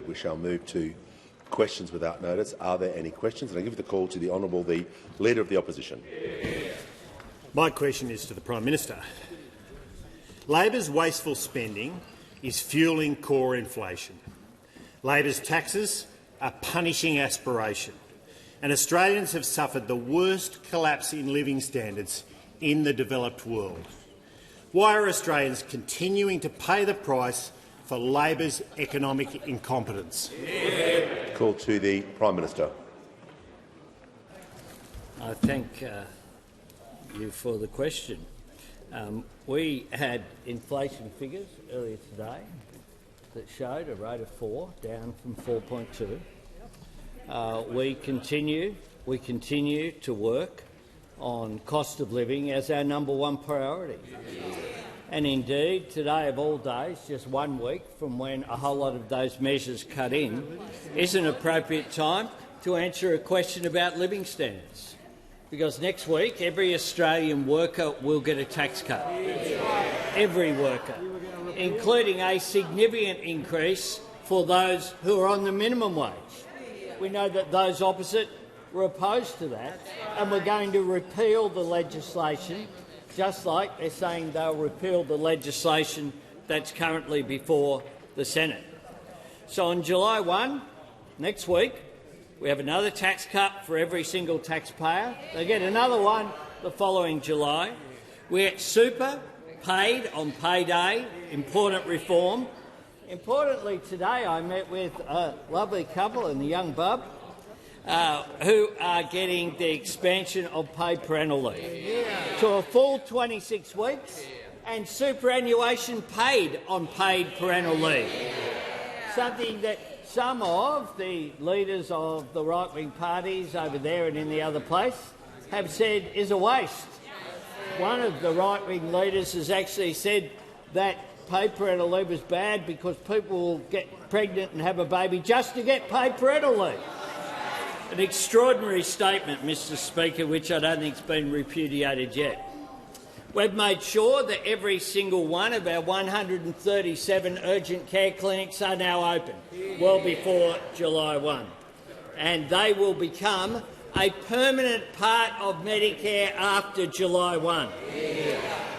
We shall move to questions without notice. Are there any questions? And I give the call to the Honourable the Leader of the Opposition. My question is to the Prime Minister. Labor's wasteful spending is fuelling core inflation. Labor's taxes are punishing aspiration, and Australians have suffered the worst collapse in living standards in the developed world. Why are Australians continuing to pay the price for Labor's economic incompetence? Call to the Prime Minister. I thank you for the question. We had inflation figures earlier today that showed a rate of 4, down from 4.2. We continue to work on cost of living as our #1 priority. And indeed, today of all days, just 1 week from when a whole lot of those measures cut in, is an appropriate time to answer a question about living standards. Because next week, every Australian worker will get a tax cut. Every worker, including a significant increase for those who are on the minimum wage. We know that those opposite were opposed to that, and we're going to repeal the legislation, just like they're saying they'll repeal the legislation that's currently before the Senate. So on July 1, next week, we have another tax cut for every single taxpayer. They get another one the following July. We get super paid on payday, important reform. Importantly, today I met with a lovely couple and the young bub who are getting the expansion of paid parental leave to a full 26 weeks and superannuation paid on paid parental leave, something that some of the leaders of the right-wing parties over there and in the other place have said is a waste. One of the right-wing leaders has actually said that paid parental leave is bad because people will get pregnant and have a baby just to get paid parental leave. An extraordinary statement, Mr Speaker, which I don't think has been repudiated yet. We've made sure that every single one of our 137 urgent care clinics are now open, well before July 1, and they will become a permanent part of Medicare after July 1.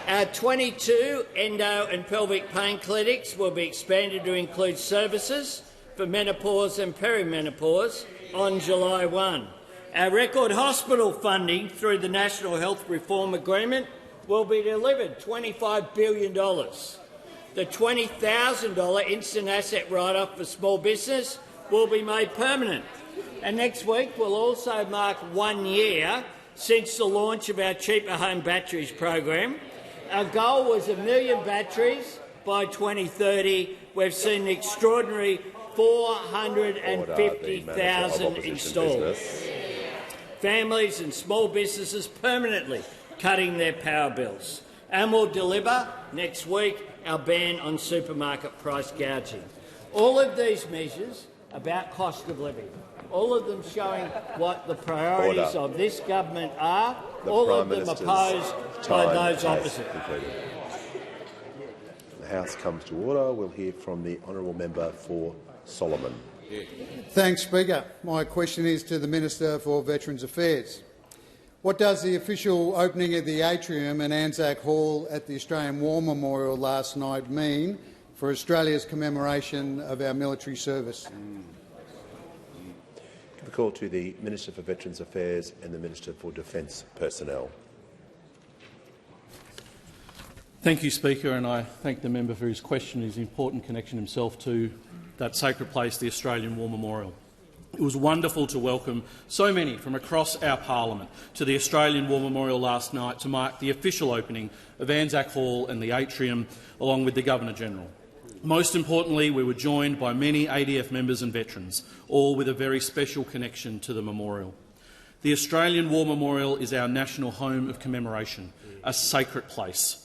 Our 22 endo and pelvic pain clinics will be expanded to include services for menopause and perimenopause on July 1. Our record hospital funding through the National Health Reform Agreement will be delivered, $25 billion. The $20,000 instant asset write-off for small business will be made permanent. And next week will also mark 1 year since the launch of our Cheaper Home Batteries program. Our goal was 1 million batteries by 2030. We've seen an extraordinary 450,000 installed. Families and small businesses permanently cutting their power bills. And we'll deliver next week our ban on supermarket price gouging. All of these measures about cost of living, all of them showing what the priorities of this government are, all of them opposed by those opposite. The House comes to order. We'll hear from the honourable member for Solomon. Thanks, Speaker. My question is to the Minister for Veterans Affairs. What does the official opening of the atrium and Anzac Hall at the Australian War Memorial last night mean for Australia's commemoration of our military service? Give a call to the Minister for Veterans Affairs and the Minister for Defence Personnel. Thank you, Speaker, and I thank the member for his question, his important connection himself to that sacred place, the Australian War Memorial. It was wonderful to welcome so many from across our parliament to the Australian War Memorial last night to mark the official opening of Anzac Hall and the atrium, along with the Governor-General. Most importantly, we were joined by many ADF members and veterans, all with a very special connection to the memorial. The Australian War Memorial is our national home of commemoration, a sacred place.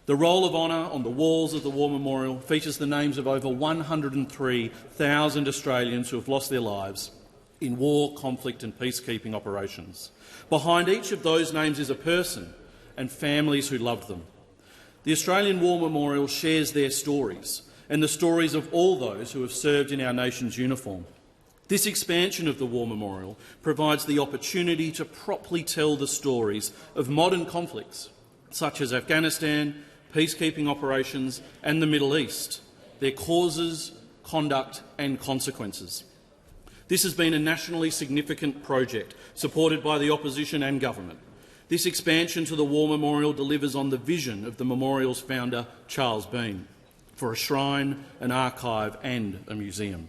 The Roll of Honour on the walls of the War Memorial features the names of over 103,000 Australians who have lost their lives in war, conflict and peacekeeping operations. Behind each of those names is a person and families who loved them. The Australian War Memorial shares their stories and the stories of all those who have served in our nation's uniform. This expansion of the War Memorial provides the opportunity to properly tell the stories of modern conflicts, such as Afghanistan, peacekeeping operations and the Middle East, their causes, conduct and consequences. This has been a nationally significant project, supported by the opposition and government. This expansion to the War Memorial delivers on the vision of the memorial's founder, Charles Bean, for a shrine, an archive and a museum.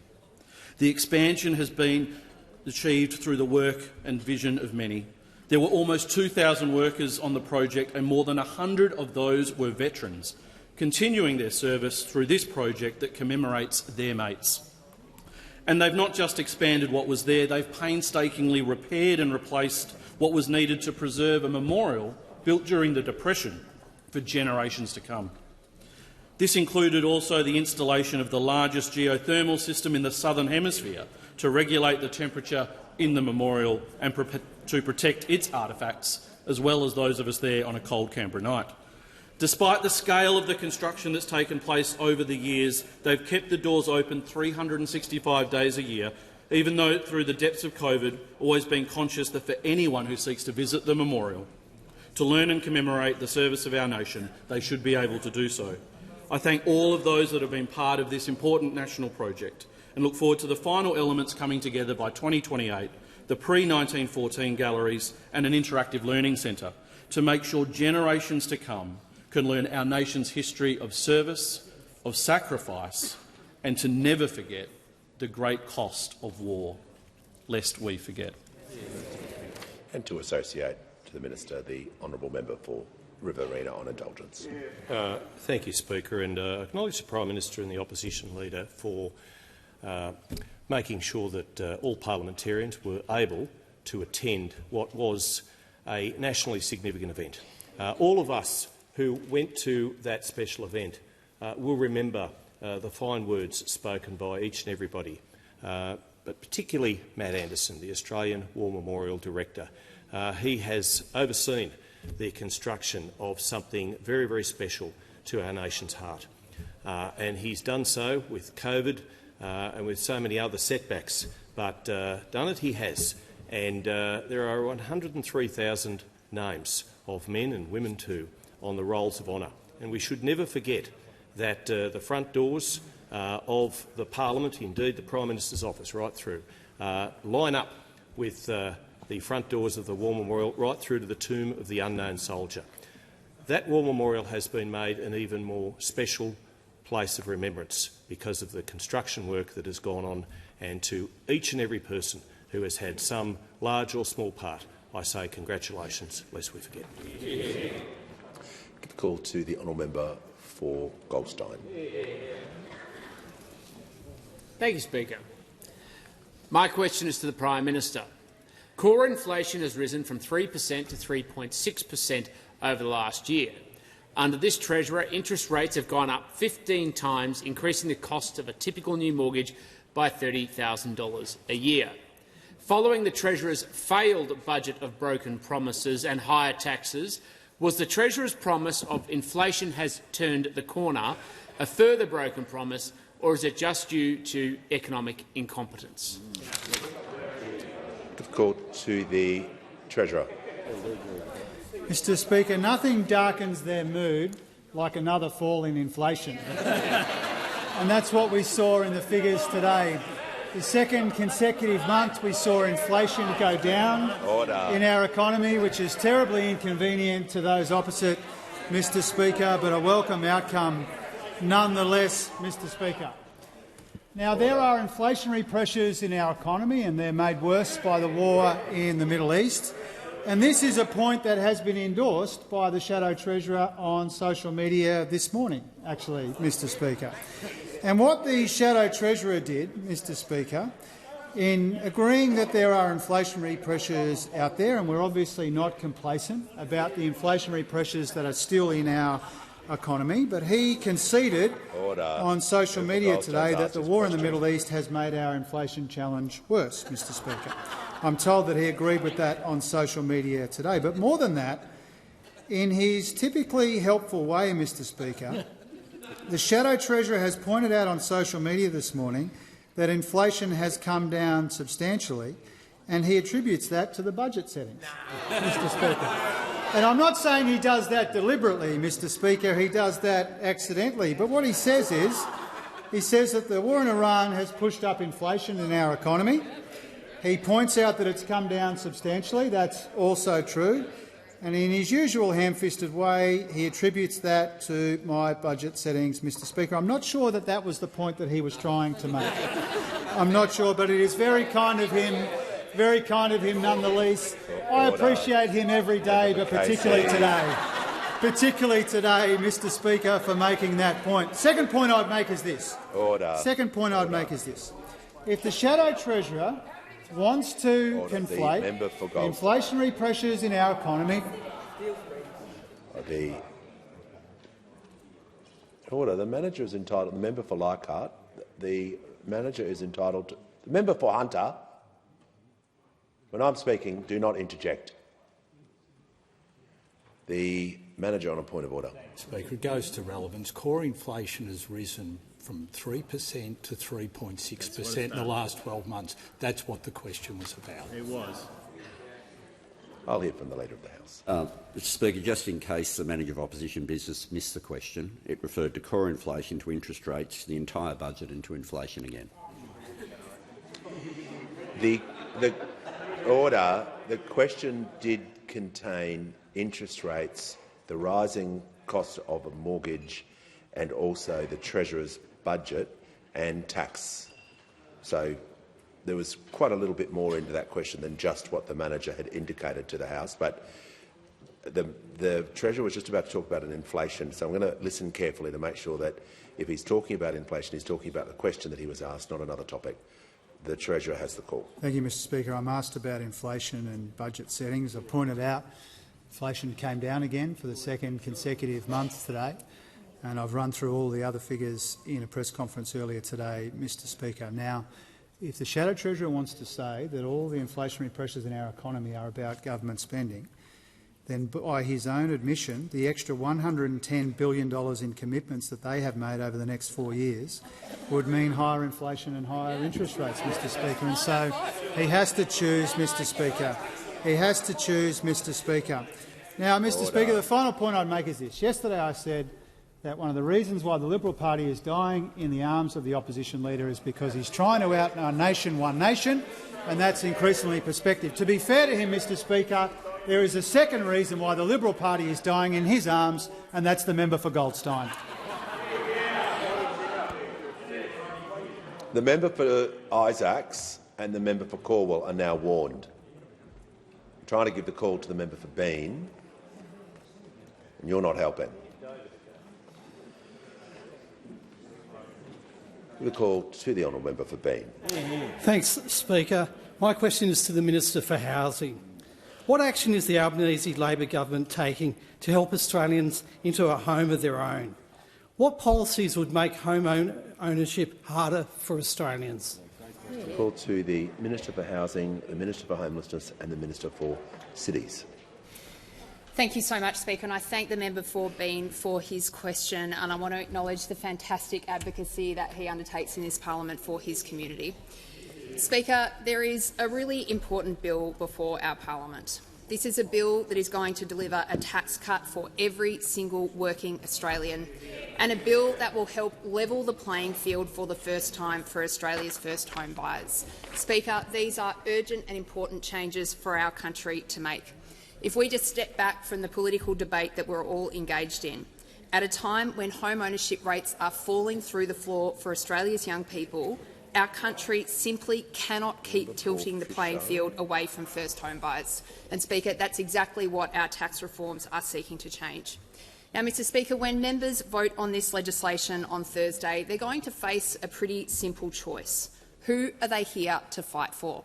The expansion has been achieved through the work and vision of many. There were almost 2,000 workers on the project, and more than 100 of those were veterans, continuing their service through this project that commemorates their mates. And they've not just expanded what was there, they've painstakingly repaired and replaced what was needed to preserve a memorial built during the Depression for generations to come. This included also the installation of the largest geothermal system in the Southern Hemisphere to regulate the temperature in the memorial and to protect its artefacts, as well as those of us there on a cold Canberra night. Despite the scale of the construction that's taken place over the years, they've kept the doors open 365 days a year, even though through the depths of COVID, always been conscious that for anyone who seeks to visit the memorial, to learn and commemorate the service of our nation, they should be able to do so. I thank all of those that have been part of this important national project and look forward to the final elements coming together by 2028, the pre-1914 galleries and an interactive learning centre, to make sure generations to come can learn our nation's history of service, of sacrifice, and to never forget the great cost of war, lest we forget. And to associate to the Minister, the honourable member for Riverina on indulgence. Thank you, Speaker, and acknowledge the Prime Minister and the Opposition Leader for making sure that all parliamentarians were able to attend what was a nationally significant event. All of us who went to that special event will remember the fine words spoken by each and everybody, but particularly Matt Anderson, the Australian War Memorial Director. He has overseen the construction of something very, very special to our nation's heart. And he's done so with COVID and with so many other setbacks, but done it he has. And there are 103,000 names of men and women too on the rolls of honour. And we should never forget that the front doors of the Parliament, indeed the Prime Minister's office right through, line up with the front doors of the War Memorial right through to the tomb of the unknown soldier. That War Memorial has been made an even more special place of remembrance because of the construction work that has gone on, and to each and every person who has had some large or small part, I say congratulations, lest we forget. Give the call to the honourable member for Goldstein. Thank you, Speaker. My question is to the Prime Minister. Core inflation has risen from 3% to 3.6% over the last year. Under this Treasurer, interest rates have gone up 15 times, increasing the cost of a typical new mortgage by $30,000 a year. Following the Treasurer's failed budget of broken promises and higher taxes, was the Treasurer's promise of inflation has turned the corner a further broken promise, or is it just due to economic incompetence? Give the call to the Treasurer. Mr Speaker, nothing darkens their mood like another fall in inflation. And that's what we saw in the figures today. The second consecutive month we saw inflation go down in our economy, which is terribly inconvenient to those opposite, Mr Speaker, but a welcome outcome nonetheless, Mr Speaker. Now, there are inflationary pressures in our economy, and they're made worse by the war in the Middle East. And this is a point that has been endorsed by the Shadow Treasurer on social media this morning, actually, Mr Speaker. And what the Shadow Treasurer did, Mr Speaker, in agreeing that there are inflationary pressures out there, and we're obviously not complacent about the inflationary pressures that are still in our economy, but he conceded on social media today that the war in the Middle East has made our inflation challenge worse, Mr Speaker. I'm told that he agreed with that on social media today. But more than that, in his typically helpful way, Mr Speaker, The Shadow Treasurer has pointed out on social media this morning that inflation has come down substantially, and he attributes that to the budget settings, Mr Speaker. And I'm not saying he does that deliberately, Mr Speaker. He does that accidentally. But what he says is, he says that the war in Iran has pushed up inflation in our economy. He points out that it's come down substantially. That's also true. And in his usual ham-fisted way, he attributes that to my budget settings, Mr Speaker. I'm not sure that that was the point that he was trying to make. I'm not sure, but it is very kind of him nonetheless. I appreciate him every day, but particularly today, Mr Speaker, for making that point. Second point I'd make is this. Second point I'd make is this. If the Shadow Treasurer wants to conflate inflationary pressures in our economy. The manager is entitled. The member for Leichhardt. The manager is entitled. The member for Hunter. When I'm speaking, do not interject. The manager on a point of order. Speaker, it goes to relevance. Core inflation has risen from 3% to 3.6% in the last 12 months. That's what the question was about. It was. I'll hear from the Leader of the House. Mr Speaker, just in case the Manager of Opposition Business missed the question, it referred to core inflation, to interest rates, the entire budget and to inflation again. The question did contain interest rates, the rising cost of a mortgage and also the Treasurer's budget and tax. So there was quite a little bit more into that question than just what the manager had indicated to the House. But the Treasurer was just about to talk about an inflation, so I'm going to listen carefully to make sure that if he's talking about inflation, he's talking about the question that he was asked, not another topic. The Treasurer has the call. Thank you, Mr Speaker. I'm asked about inflation and budget settings. I pointed out inflation came down again for the second consecutive month today, and I've run through all the other figures in a press conference earlier today, Mr Speaker. Now, if the Shadow Treasurer wants to say that all the inflationary pressures in our economy are about government spending, then by his own admission, the extra $110 billion in commitments that they have made over the next 4 years would mean higher inflation and higher interest rates, Mr Speaker. And so he has to choose, Mr Speaker. He has to choose, Mr Speaker. Now, Mr Speaker, the final point I'd make is this. Yesterday I said that one of the reasons why the Liberal Party is dying in the arms of the opposition leader is because he's trying to out-nation one nation, and that's increasingly perspective. To be fair to him, Mr Speaker, there is a second reason why the Liberal Party is dying in his arms, and that's the member for Goldstein. The member for Isaacs and the member for Cornwall are now warned. I'm trying to give the call to the member for Payne, and you're not helping. Give the call to the honourable member for Payne. Thanks, Speaker. My question is to the Minister for Housing. What action is the Albanese Labor government taking to help Australians into a home of their own? What policies would make home ownership harder for Australians? Call to the Minister for Housing, the Minister for Homelessness and the Minister for Cities. Thank you so much, Speaker, and I thank the member for Payne for his question, and I want to acknowledge the fantastic advocacy that he undertakes in this parliament for his community. Speaker, there is a really important bill before our parliament. This is a bill that is going to deliver a tax cut for every single working Australian, and a bill that will help level the playing field for the first time for Australia's first home buyers. Speaker, these are urgent and important changes for our country to make. If we just step back from the political debate that we're all engaged in, at a time when home ownership rates are falling through the floor for Australia's young people, our country simply cannot keep tilting the playing field away from first home buyers. And, Speaker, that's exactly what our tax reforms are seeking to change. Now, Mr Speaker, when members vote on this legislation on Thursday, they're going to face a pretty simple choice. Who are they here to fight for?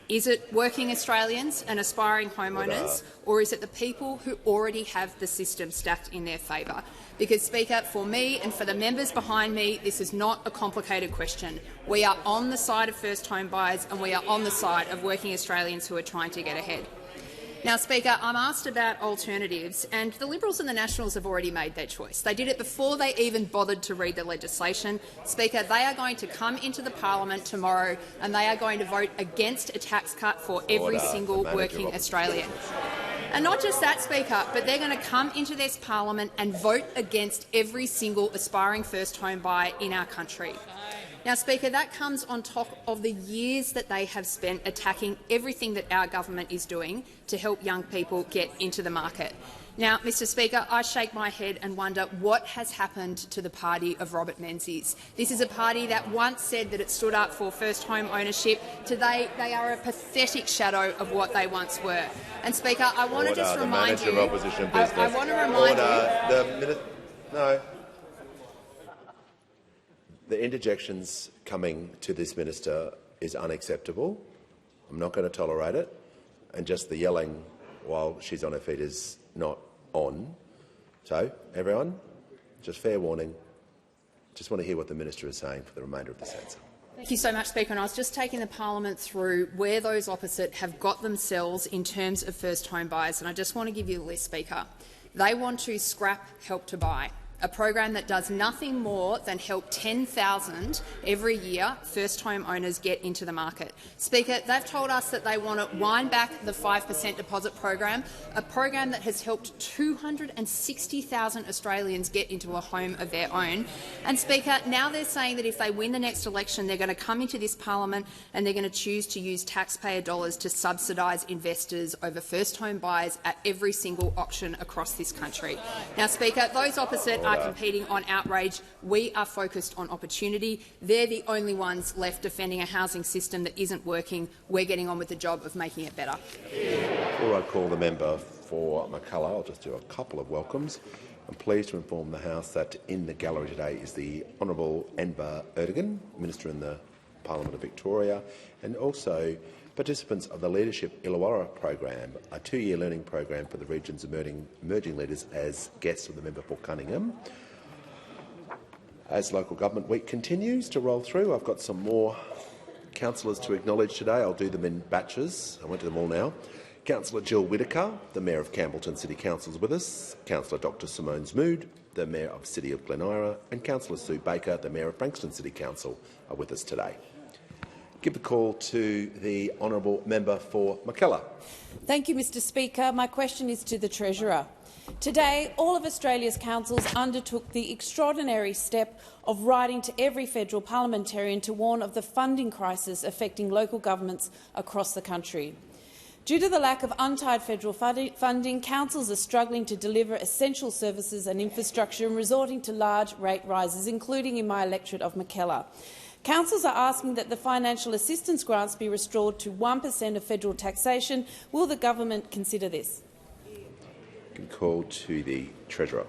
Is it working Australians and aspiring homeowners, or is it the people who already have the system stacked in their favour? Because, Speaker, for me and for the members behind me, this is not a complicated question. We are on the side of first home buyers and we are on the side of working Australians who are trying to get ahead. Now, Speaker, I'm asked about alternatives, and the Liberals and the Nationals have already made their choice. They did it before they even bothered to read the legislation. Speaker, they are going to come into the parliament tomorrow and they are going to vote against a tax cut for every single working Australian. And not just that, Speaker, but they're going to come into this parliament and vote against every single aspiring first home buyer in our country. Now, Speaker, that comes on top of the years that they have spent attacking everything that our government is doing to help young people get into the market. Now, Mr Speaker, I shake my head and wonder what has happened to the party of Robert Menzies. This is a party that once said that it stood up for first home ownership. Today, they are a pathetic shadow of what they once were. And, Speaker, I want to just remind you— I want to remind you— No. The interjections coming to this minister is unacceptable. I'm not going to tolerate it. And just the yelling while she's on her feet is not on. So, everyone, just fair warning. Just want to hear what the minister is saying for the remainder of this answer. Thank you so much, Speaker. And I was just taking the parliament through where those opposite have got themselves in terms of first home buyers, and I just want to give you the list, Speaker. They want to scrap Help to Buy, a program that does nothing more than help 10,000 every year first home owners get into the market. Speaker, they've told us that they want to wind back the 5% deposit program, a program that has helped 260,000 Australians get into a home of their own. And, Speaker, now they're saying that if they win the next election, they're going to come into this parliament and they're going to choose to use taxpayer dollars to subsidise investors over first home buyers at every single auction across this country. Now, Speaker, those opposite are competing on outrage. We are focused on opportunity. They're the only ones left defending a housing system that isn't working. We're getting on with the job of making it better. Before I call the member for McCullough, I'll just do a couple of welcomes. I'm pleased to inform the House that in the gallery today is the Honourable Enver Erdogan, Minister in the Parliament of Victoria, and also participants of the Leadership Illawarra program, a 2-year learning program for the region's emerging leaders, as guests of the member for Cunningham. As Local Government Week continues to roll through, I've got some more councillors to acknowledge today. I'll do them in batches. I went to them all now. Councillor Jill Whittaker, the Mayor of Campbellton City Council, is with us. Councillor Dr Simone Smood, the Mayor of City of Glen Ira, and Councillor Sue Baker, the Mayor of Frankston City Council, are with us today. Give the call to the honourable member for McKellar. Thank you, Mr Speaker. My question is to the Treasurer. Today, all of Australia's councils undertook the extraordinary step of writing to every federal parliamentarian to warn of the funding crisis affecting local governments across the country. Due to the lack of untied federal funding, councils are struggling to deliver essential services and infrastructure and resorting to large rate rises, including in my electorate of McKellar. Councils are asking that the financial assistance grants be restored to 1% of federal taxation. Will the government consider this? Can call to the Treasurer.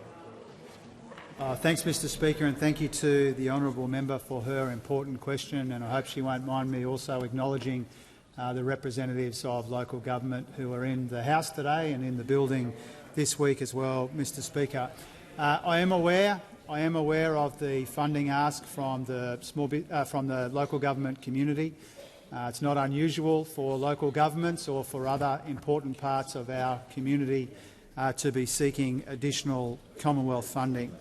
Thanks, Mr Speaker, and thank you to the honourable member for her important question, and I hope she won't mind me also acknowledging the representatives of local government who are in the House today and in the building this week as well, Mr Speaker. I am aware of the funding ask from the local government community. It's not unusual for local governments or for other important parts of our community to be seeking additional Commonwealth funding.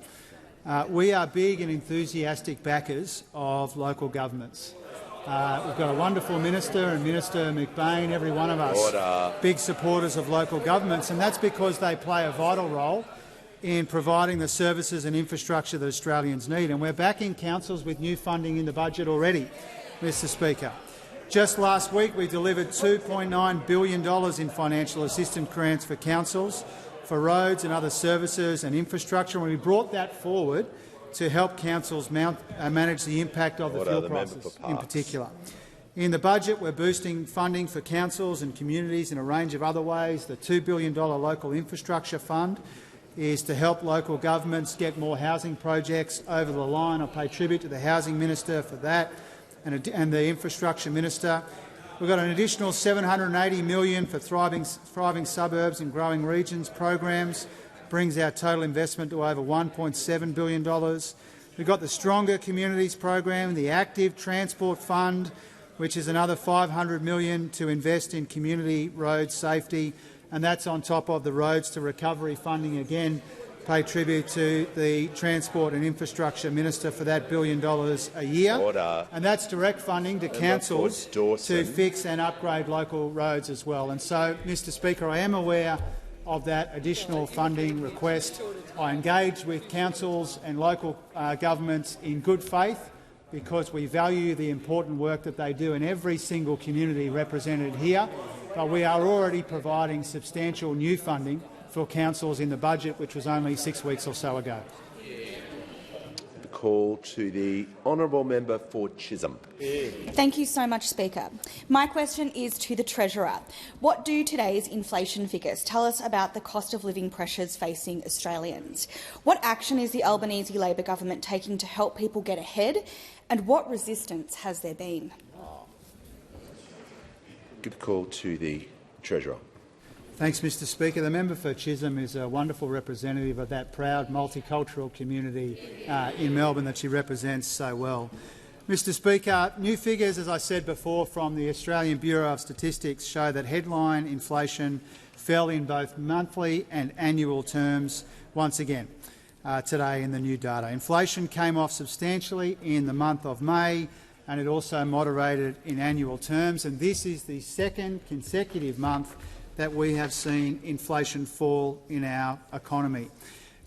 We are big and enthusiastic backers of local governments. We've got a wonderful minister, and Minister McBain, every one of us, big supporters of local governments, and that's because they play a vital role in providing the services and infrastructure that Australians need. And we're backing councils with new funding in the budget already, Mr Speaker. Just last week we delivered $2.9 billion in financial assistance grants for councils, for roads and other services and infrastructure, and we brought that forward to help councils manage the impact of the fuel prices in particular. In the budget, we're boosting funding for councils and communities in a range of other ways. The $2 billion local infrastructure fund is to help local governments get more housing projects over the line. I pay tribute to the Housing Minister for that and the Infrastructure Minister. We've got an additional $780 million for thriving suburbs and growing regions programs, brings our total investment to over $1.7 billion. We've got the Stronger Communities program, the Active Transport Fund, which is another $500 million to invest in community road safety, and that's on top of the Roads to Recovery funding. Again, pay tribute to the Transport and Infrastructure Minister for that $1 billion a year. Order. And that's direct funding to councils to fix and upgrade local roads as well. And so, Mr Speaker, I am aware of that additional funding request. I engage with councils and local governments in good faith because we value the important work that they do in every single community represented here. But we are already providing substantial new funding for councils in the budget, which was only 6 weeks or so ago. The call to the honourable member for Chisholm. Thank you so much, Speaker. My question is to the Treasurer. What do today's inflation figures tell us about the cost of living pressures facing Australians? What action is the Albanese Labor government taking to help people get ahead, and what resistance has there been? Good call to the Treasurer. Thanks, Mr Speaker. The member for Chisholm is a wonderful representative of that proud multicultural community in Melbourne that she represents so well. Mr Speaker, new figures, as I said before, from the Australian Bureau of Statistics show that headline inflation fell in both monthly and annual terms once again today in the new data. Inflation came off substantially in the month of May, and it also moderated in annual terms, and this is the second consecutive month that we have seen inflation fall in our economy.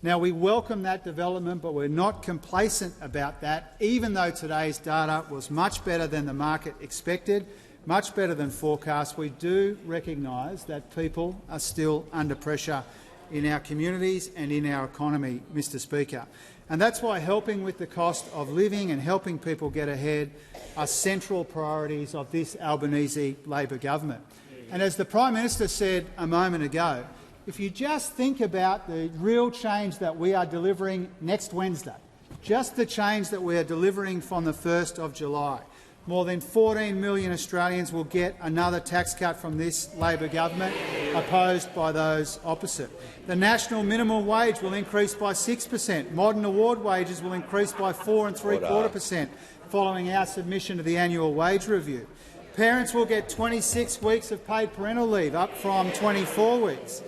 Now, we welcome that development, but we're not complacent about that, even though today's data was much better than the market expected, much better than forecast. We do recognise that people are still under pressure in our communities and in our economy, Mr Speaker. And that's why helping with the cost of living and helping people get ahead are central priorities of this Albanese Labor government. And as the Prime Minister said a moment ago, if you just think about the real change that we are delivering next Wednesday, just the change that we are delivering from the 1st of July, more than 14 million Australians will get another tax cut from this Labor government, opposed by those opposite. The national minimum wage will increase by 6%. Modern award wages will increase by 4.75% following our submission to the annual wage review. Parents will get 26 weeks of paid parental leave, up from 24 weeks.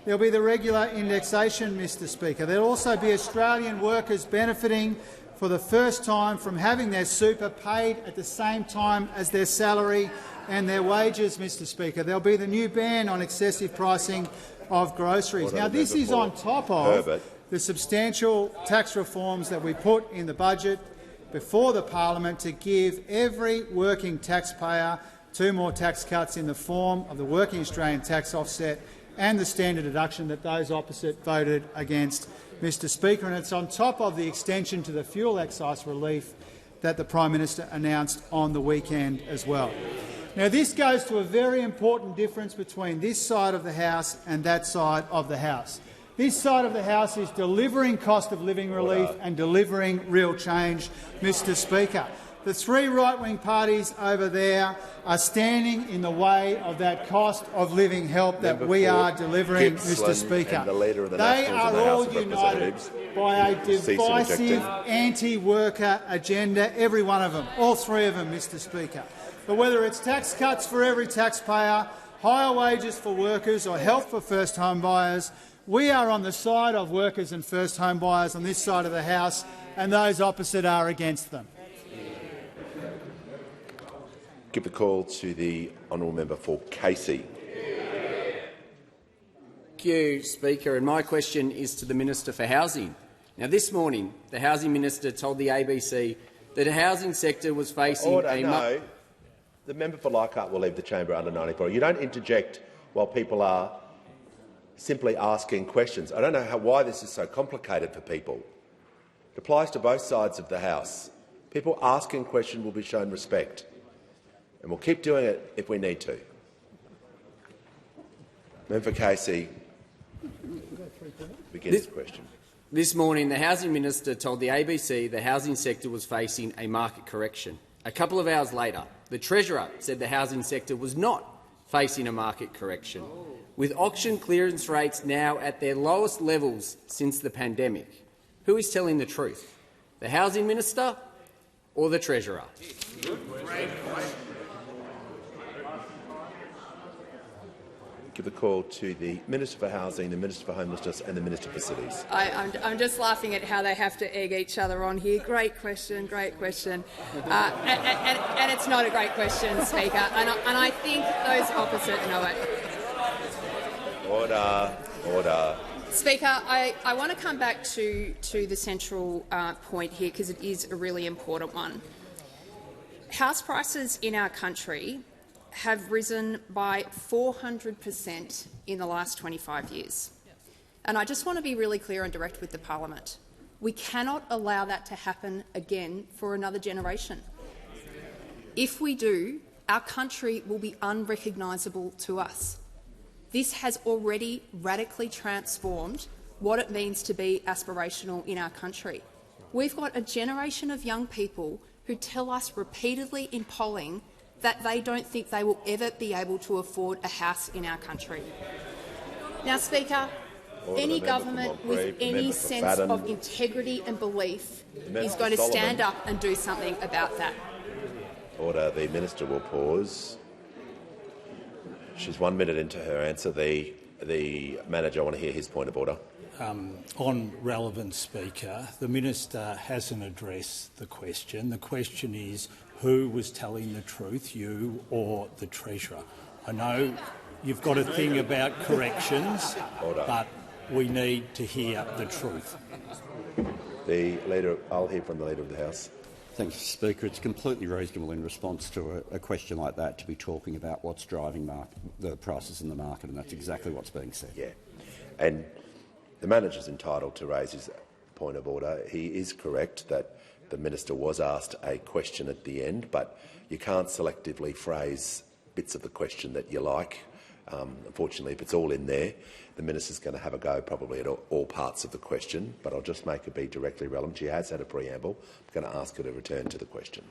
There will be the regular indexation, Mr Speaker. There will also be Australian workers benefiting for the first time from having their super paid at the same time as their salary and their wages, Mr Speaker. There will be the new ban on excessive pricing of groceries. Now, this is on top of the substantial tax reforms that we put in the budget before the parliament to give every working taxpayer 2 more tax cuts in the form of the Working Australian Tax Offset and the standard deduction that those opposite voted against, Mr Speaker. And it's on top of the extension to the fuel excise relief that the Prime Minister announced on the weekend as well. Now, this goes to a very important difference between this side of the House and that side of the House. This side of the House is delivering cost of living relief and delivering real change, Mr Speaker. The 3 right-wing parties over there are standing in the way of that cost of living help that we are delivering, Mr Speaker. They are all united by a divisive anti-worker agenda, every one of them, all 3 of them, Mr Speaker. But whether it's tax cuts for every taxpayer, higher wages for workers or help for first home buyers, we are on the side of workers and first home buyers on this side of the House, and those opposite are against them. Give the call to the honourable member for Casey. Thank you, Speaker. And my question is to the Minister for Housing. Now, this morning, the Housing Minister told the ABC that the housing sector was facing No. The member for Leichhardt will leave the chamber under 94. You don't interject while people are simply asking questions. I don't know why this is so complicated for people. It applies to both sides of the House. People asking questions will be shown respect, and we'll keep doing it if we need to. Member for Casey, begin his question. This morning, the Housing Minister told the ABC the housing sector was facing a market correction. A couple of hours later, the Treasurer said the housing sector was not facing a market correction, with auction clearance rates now at their lowest levels since the pandemic. Who is telling the truth, the Housing Minister or the Treasurer? give the call to the Minister for Housing, the Minister for Homelessness and the Minister for Cities. I'm just laughing at how they have to egg each other on here. Great question, great question. And it's not a great question, Speaker, and I think those opposite know it. Order. Order. Speaker, I want to come back to the central point here because it is a really important one. House prices in our country have risen by 400% in the last 25 years. And I just want to be really clear and direct with the parliament. We cannot allow that to happen again for another generation. If we do, our country will be unrecognisable to us. This has already radically transformed what it means to be aspirational in our country. We've got a generation of young people who tell us repeatedly in polling that they don't think they will ever be able to afford a house in our country. Now, Speaker, any government with any sense of integrity and belief is going to stand up and do something about that. Order. The Minister will pause. She's 1 minute into her answer. The manager, I want to hear his point of order. On relevance, Speaker, the Minister hasn't addressed the question. The question is who was telling the truth, you or the Treasurer? I know you've got a thing about corrections, but we need to hear the truth. The Leader, I'll hear from the Leader of the House. Thank you, Speaker. It's completely reasonable in response to a question like that to be talking about what's driving the prices in the market, and that's exactly what's being said. Yeah, and the manager's entitled to raise his point of order. He is correct that the Minister was asked a question at the end, but you can't selectively phrase bits of the question that you like. Unfortunately, if it's all in there, the Minister's going to have a go probably at all parts of the question, but I'll just make it be directly relevant. She has had a preamble. I'm going to ask her to return to the question.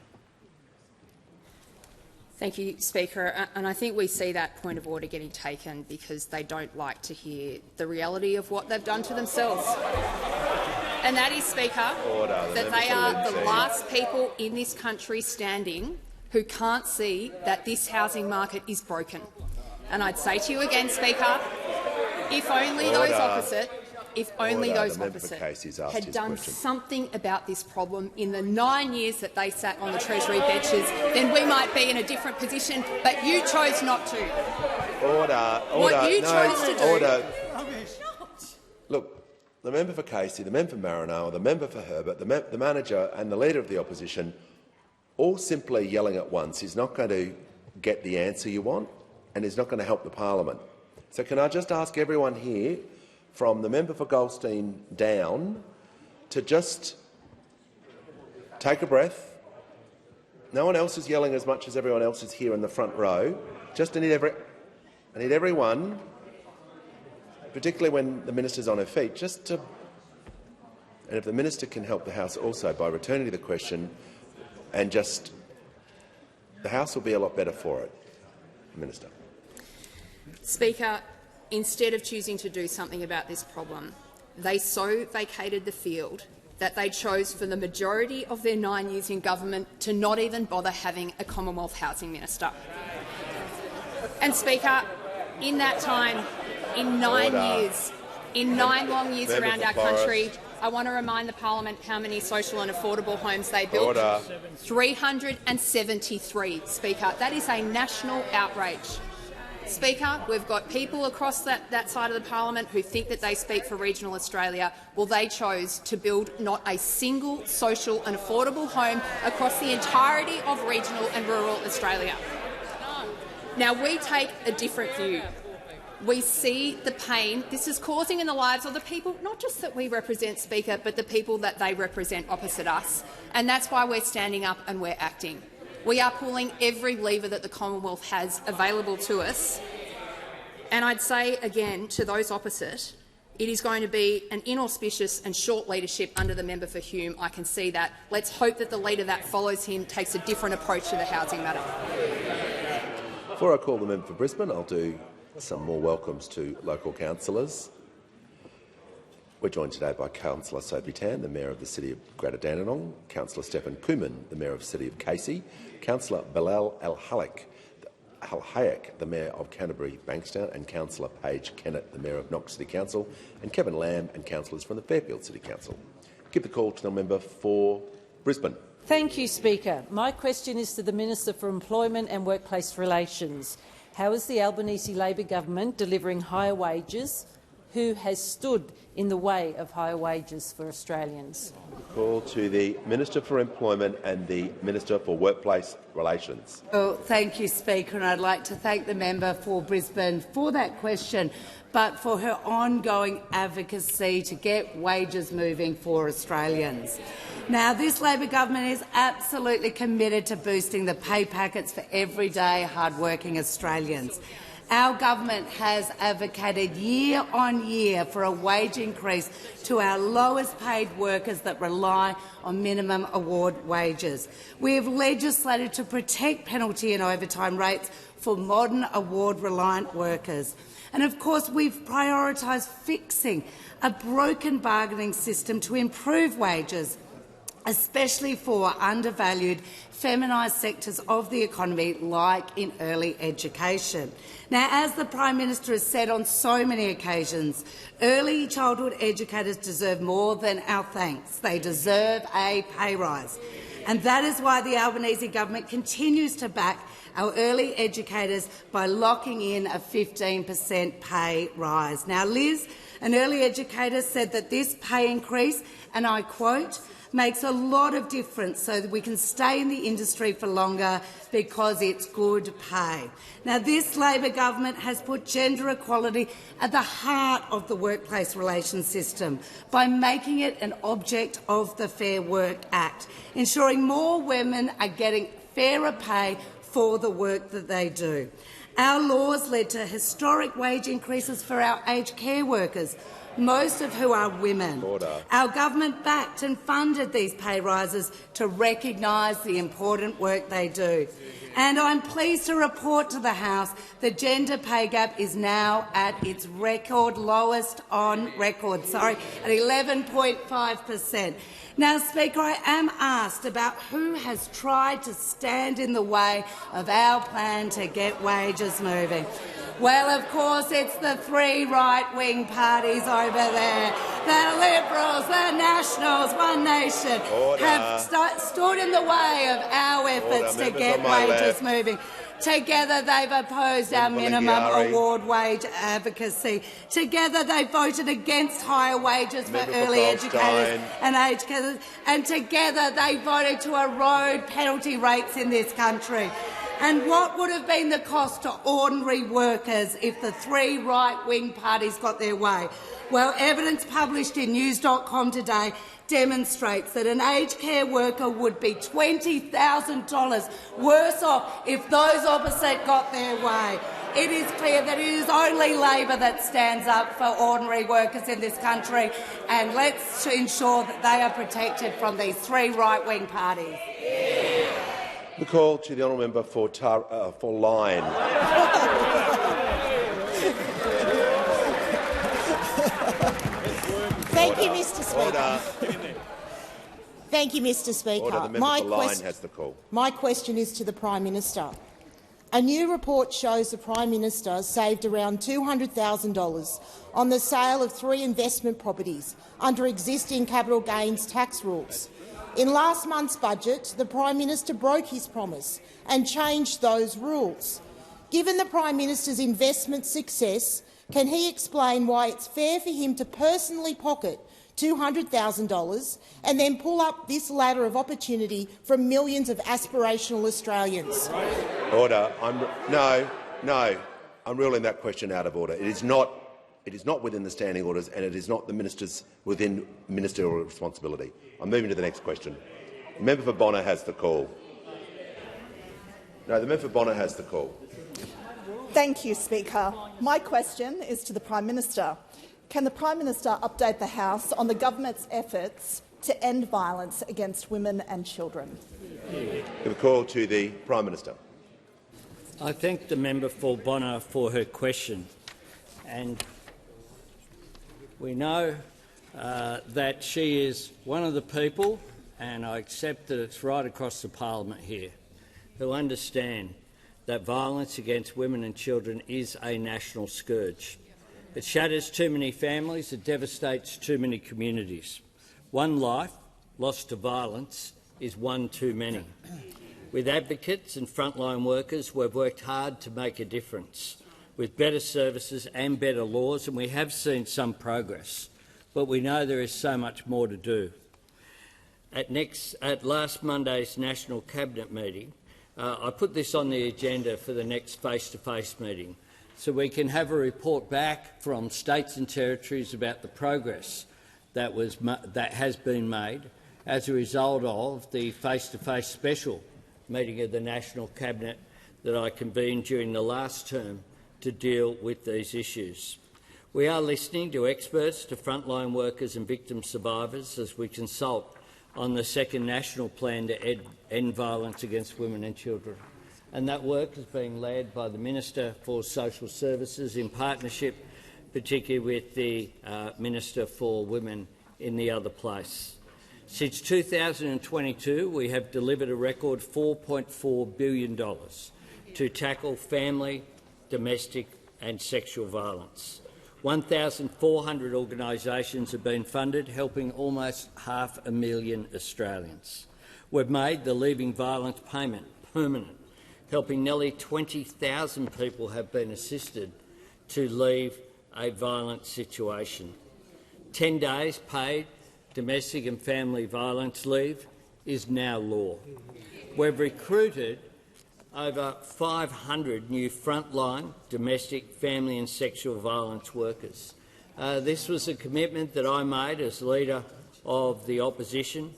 Thank you, Speaker. And I think we see that point of order getting taken because they don't like to hear the reality of what they've done to themselves. And that is, Speaker, that they are the last people in this country standing who can't see that this housing market is broken. And I'd say to you again, Speaker, if only those opposite had done something about this problem in the 9 years that they sat on the Treasury benches, then we might be in a different position, but you chose not to. What you chose to do. Look, the member for Casey, the member for Maranoa, the member for Herbert, the manager and the Leader of the Opposition, all simply yelling at once is not going to get the answer you want and is not going to help the parliament. So can I just ask everyone here, from the member for Goldstein down, to just take a breath. No one else is yelling as much as everyone else is here in the front row. Just I need everyone, particularly when the Minister's on her feet, just to... And if the Minister can help the House also by returning to the question, and just... the House will be a lot better for it. Minister. Speaker, instead of choosing to do something about this problem, they so vacated the field that they chose for the majority of their 9 years in government to not even bother having a Commonwealth Housing Minister. And, Speaker, in that time, in 9 years, in 9 long years around our country, I want to remind the parliament how many social and affordable homes they built. 373, Speaker. That is a national outrage. Speaker, we've got people across that side of the parliament who think that they speak for regional Australia. Well, they chose to build not a single social and affordable home across the entirety of regional and rural Australia. Now, we take a different view. We see the pain this is causing in the lives of the people, not just that we represent, Speaker, but the people that they represent opposite us. And that's why we're standing up and we're acting. We are pulling every lever that the Commonwealth has available to us. And I'd say again to those opposite, it is going to be an inauspicious and short leadership under the member for Hume. I can see that. Let's hope that the leader that follows him takes a different approach to the housing matter. Before I call the member for Brisbane, I'll do some more welcomes to local councillors. We're joined today by Councillor Sophie Tan, the Mayor of the City of Greater Dandenong, Councillor Stephen Kuman, the Mayor of the City of Casey, Councillor Bilal El-Halik, Hayek, the Mayor of Canterbury Bankstown, and Councillor Paige Kennett, the Mayor of Knox City Council, and Kevin Lamb and councillors from the Fairfield City Council. Give the call to the member for Brisbane. Thank you, Speaker. My question is to the Minister for Employment and Workplace Relations. How is the Albanese Labor government delivering higher wages? Who has stood in the way of higher wages for Australians? Call to the Minister for Employment and the Minister for Workplace Relations. Well, thank you, Speaker, and I'd like to thank the member for Brisbane for that question, but for her ongoing advocacy to get wages moving for Australians. Now, this Labor government is absolutely committed to boosting the pay packets for everyday hard-working Australians. Our government has advocated year on year for a wage increase to our lowest paid workers that rely on minimum award wages. We have legislated to protect penalty and overtime rates for modern award-reliant workers. And of course, we've prioritised fixing a broken bargaining system to improve wages, especially for undervalued, feminised sectors of the economy like in early education. Now, as the Prime Minister has said on so many occasions, early childhood educators deserve more than our thanks. They deserve a pay rise. And that is why the Albanese government continues to back our early educators by locking in a 15% pay rise. Now, Liz, an early educator, said that this pay increase, and I quote, makes a lot of difference so that we can stay in the industry for longer because it's good pay. Now, this Labor government has put gender equality at the heart of the workplace relations system by making it an object of the Fair Work Act, ensuring more women are getting fairer pay for the work that they do. Our laws led to historic wage increases for our aged care workers, most of who are women. Order. Our government backed and funded these pay rises to recognise the important work they do. And I'm pleased to report to the House the gender pay gap is now at its record lowest on record, at 11.5%. Now, Speaker, I am asked about who has tried to stand in the way of our plan to get wages moving. Well, of course, it's the three right-wing parties over there. The Liberals, the Nationals, One Nation have stood in the way of our efforts to get wages moving. Together they've opposed our minimum award wage advocacy. Together they voted against higher wages for early educators and aged care. And together they voted to erode penalty rates in this country. And what would have been the cost to ordinary workers if the three right-wing parties got their way? Well, evidence published in news.com today demonstrates that an aged care worker would be $20,000 worse off if those opposite got their way. It is clear that it is only Labor that stands up for ordinary workers in this country, and let's ensure that they are protected from these three right-wing parties. The call to the honourable member for Lyne. Thank you, Mr. Speaker. Thank you, Mr. Speaker. Order. The member for Lyne has the call. My question is to the Prime Minister. A new report shows the Prime Minister saved around $200,000 on the sale of 3 investment properties under existing capital gains tax rules. In last month's budget, the Prime Minister broke his promise and changed those rules. Given the Prime Minister's investment success, can he explain why it's fair for him to personally pocket $200,000 and then pull up this ladder of opportunity from millions of aspirational Australians? Order. I'm ruling that question out of order. It is not within the standing orders, and it is not the minister's within ministerial responsibility. I'm moving to the next question. The member for Bonner has the call. No, the member for Bonner has the call. Thank you, Speaker. My question is to the Prime Minister. Can the Prime Minister update the House on the government's efforts to end violence against women and children? The call to the Prime Minister. I thank the member for Bonner for her question. And we know that she is one of the people, and I accept that it's right across the parliament here, who understand that violence against women and children is a national scourge. It shatters too many families, it devastates too many communities. One life lost to violence is one too many. With advocates and frontline workers, we've worked hard to make a difference, with better services and better laws, and we have seen some progress, but we know there is so much more to do. At last Monday's National Cabinet meeting, I put this on the agenda for the next face-to-face meeting, so we can have a report back from states and territories about the progress that has been made as a result of the face-to-face special meeting of the National Cabinet that I convened during the last term to deal with these issues. We are listening to experts, to frontline workers and victim survivors as we consult on the second national plan to end violence against women and children. And that work is being led by the Minister for Social Services in partnership particularly with the Minister for Women in the other place. Since 2022, we have delivered a record $4.4 billion to tackle family, domestic and sexual violence. 1,400 organisations have been funded, helping almost 500,000 Australians. We've made the Leaving Violence payment permanent, helping nearly 20,000 people have been assisted to leave a violent situation. 10 days paid domestic and family violence leave is now law. We've recruited over 500 new frontline domestic, family and sexual violence workers. This was a commitment that I made as Leader of the Opposition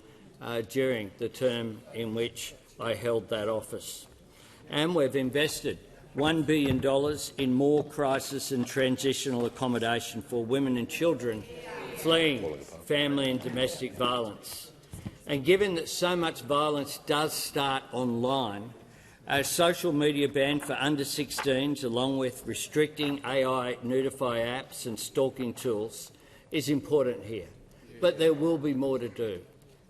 during the term in which I held that office. And we've invested $1 billion in more crisis and transitional accommodation for women and children fleeing family and domestic violence. And given that so much violence does start online, a social media ban for under-16s, along with restricting AI notify apps and stalking tools, is important here. But there will be more to do.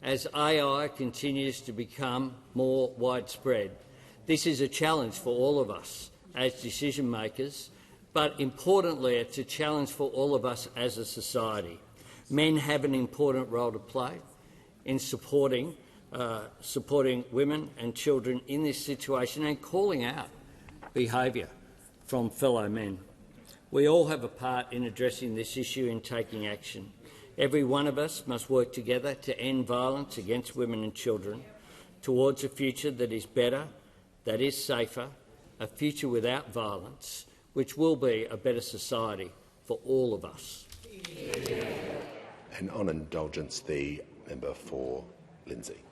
As AI continues to become more widespread, this is a challenge for all of us as decision-makers, but importantly it's a challenge for all of us as a society. Men have an important role to play in supporting women and children in this situation and calling out behaviour from fellow men. We all have a part in addressing this issue and taking action. Every one of us must work together to end violence against women and children towards a future that is better, that is safer, a future without violence, which will be a better society for all of us. And on indulgence, the member for Lindsay.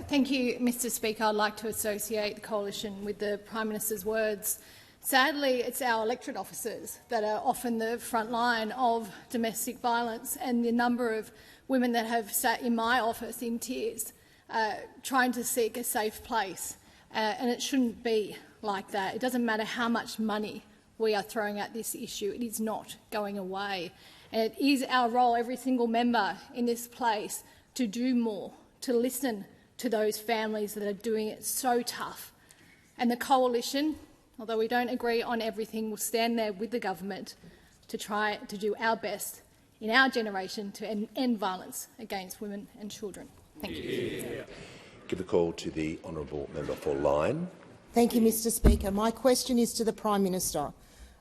Thank you, Mr Speaker. I'd like to associate the Coalition with the Prime Minister's words. Sadly, it's our electorate officers that are often the front line of domestic violence, and the number of women that have sat in my office in tears trying to seek a safe place. And it shouldn't be like that. It doesn't matter how much money we are throwing at this issue. It is not going away. And it is our role, every single member in this place, to do more, to listen to those families that are doing it so tough. And the Coalition, although we don't agree on everything, will stand there with the government to try to do our best in our generation to end violence against women and children. Thank you. Give the call to the honourable member for Lyne. Thank you, Mr Speaker. My question is to the Prime Minister.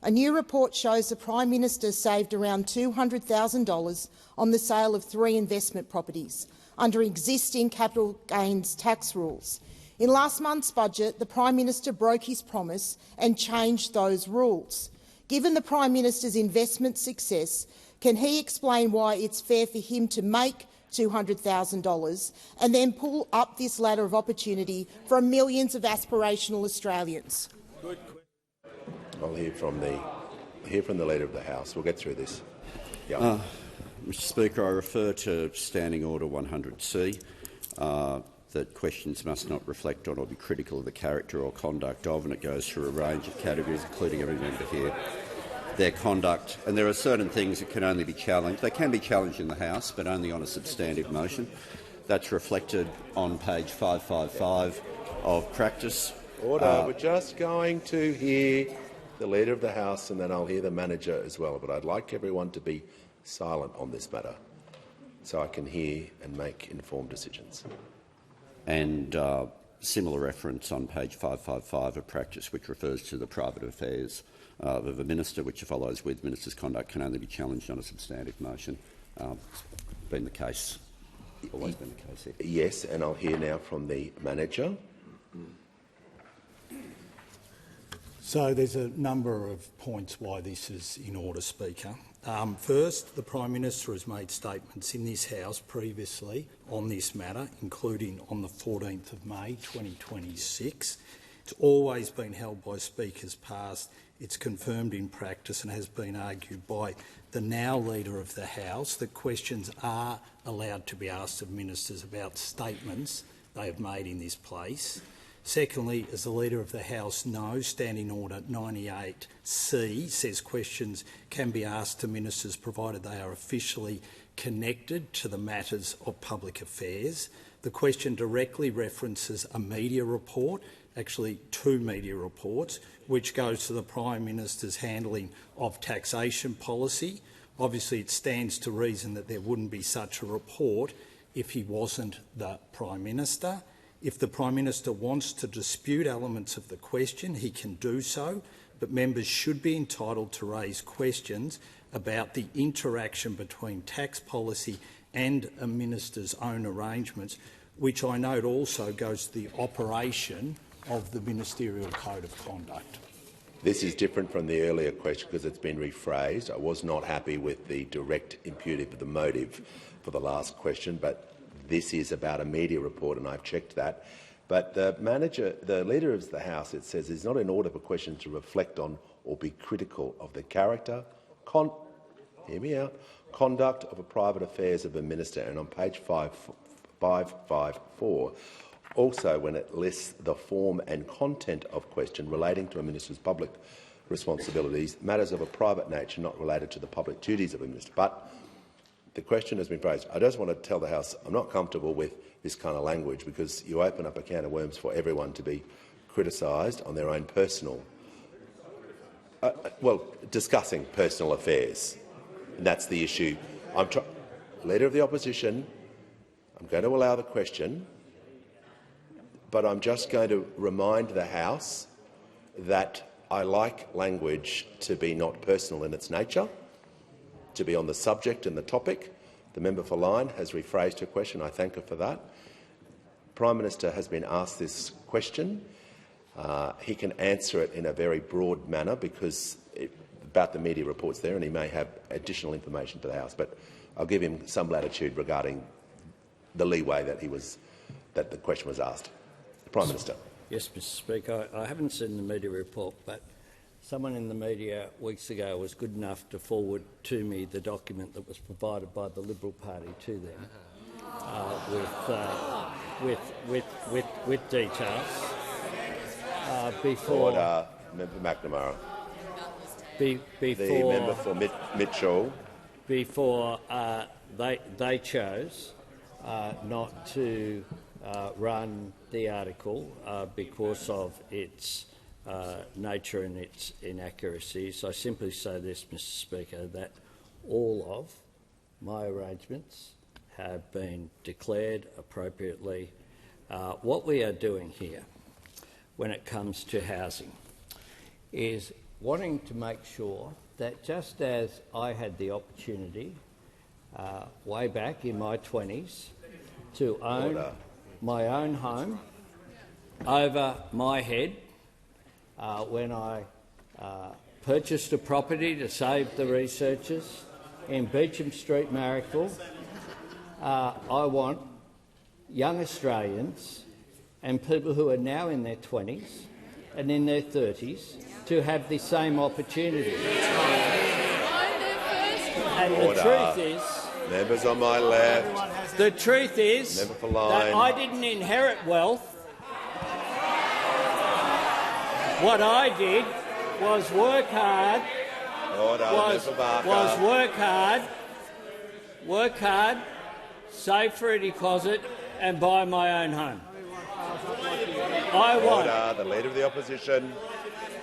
A new report shows the Prime Minister saved around $200,000 on the sale of 3 investment properties under existing capital gains tax rules. In last month's budget, the Prime Minister broke his promise and changed those rules. Given the Prime Minister's investment success, can he explain why it's fair for him to make $200,000 and then pull up this ladder of opportunity from millions of aspirational Australians? I'll hear from the Leader of the House. We'll get through this. Mr Speaker, I refer to Standing Order 100C, that questions must not reflect on or be critical of the character or conduct of, and it goes through a range of categories, including every member here, their conduct. And there are certain things that can only be challenged. They can be challenged in the House, but only on a substantive motion. That's reflected on page 555 of practice Order. We're just going to hear the Leader of the House and then I'll hear the manager as well. But I'd like everyone to be silent on this matter so I can hear and make informed decisions. And similar reference on page 555 of practice, which refers to the private affairs of a minister, which follows with minister's conduct, can only be challenged on a substantive motion. It's been the case, always been the case here. Yes, and I'll hear now from the manager. So there's a number of points why this is in order, Speaker. First, the Prime Minister has made statements in this House previously on this matter, including on the 14th of May 2026. It's always been held by Speakers past. It's confirmed in practice and has been argued by the now Leader of the House that questions are allowed to be asked of ministers about statements they have made in this place. Secondly, as the Leader of the House knows, Standing Order 98C says questions can be asked to ministers provided they are officially connected to the matters of public affairs. The question directly references a media report, actually 2 media reports, which goes to the Prime Minister's handling of taxation policy. Obviously, it stands to reason that there wouldn't be such a report if he wasn't the Prime Minister. If the Prime Minister wants to dispute elements of the question, he can do so, but members should be entitled to raise questions about the interaction between tax policy and a minister's own arrangements, which I note also goes to the operation of the Ministerial Code of Conduct. This is different from the earlier question because it's been rephrased. I was not happy with the direct imputive of the motive for the last question, but this is about a media report, and I've checked that. But the Leader of the House, it says, is not in order for questions to reflect on or be critical of the character, hear me out, conduct of a private affairs of a minister. And on page 554, also when it lists the form and content of question relating to a minister's public responsibilities, matters of a private nature not related to the public duties of a minister. But the question has been phrased. I just want to tell the House I'm not comfortable with this kind of language because you open up a can of worms for everyone to be criticised on their own personal, discussing personal affairs. And that's the issue. Leader of the Opposition, I'm going to allow the question, but I'm just going to remind the House that I like language to be not personal in its nature, to be on the subject and the topic. The member for Lyne has rephrased her question. I thank her for that. Prime Minister has been asked this question. He can answer it in a very broad manner because about the media reports there, and he may have additional information to the House. But I'll give him some latitude regarding the leeway that the question was asked. The Prime Minister. Yes, Mr. Speaker. I haven't seen the media report, but someone in the media weeks ago was good enough to forward to me the document that was provided by the Liberal Party to them with details. Before Order. Member McNamara. The member for Mitchell. Before they chose not to run the article because of its nature and its inaccuracies. I simply say this, Mr. Speaker, that all of my arrangements have been declared appropriately. What we are doing here when it comes to housing is wanting to make sure that just as I had the opportunity way back in my 20s to own my own home over my head when I purchased a property to save the researchers in Beecham Street, Marrickville, I want young Australians and people who are now in their 20s and in their 30s to have the same opportunity. And the truth is, members on my left. The truth is member for Lyne. That I didn't inherit wealth. What I did was work hard. Work hard, save for a deposit, and buy my own home. Order. The Leader of the Opposition.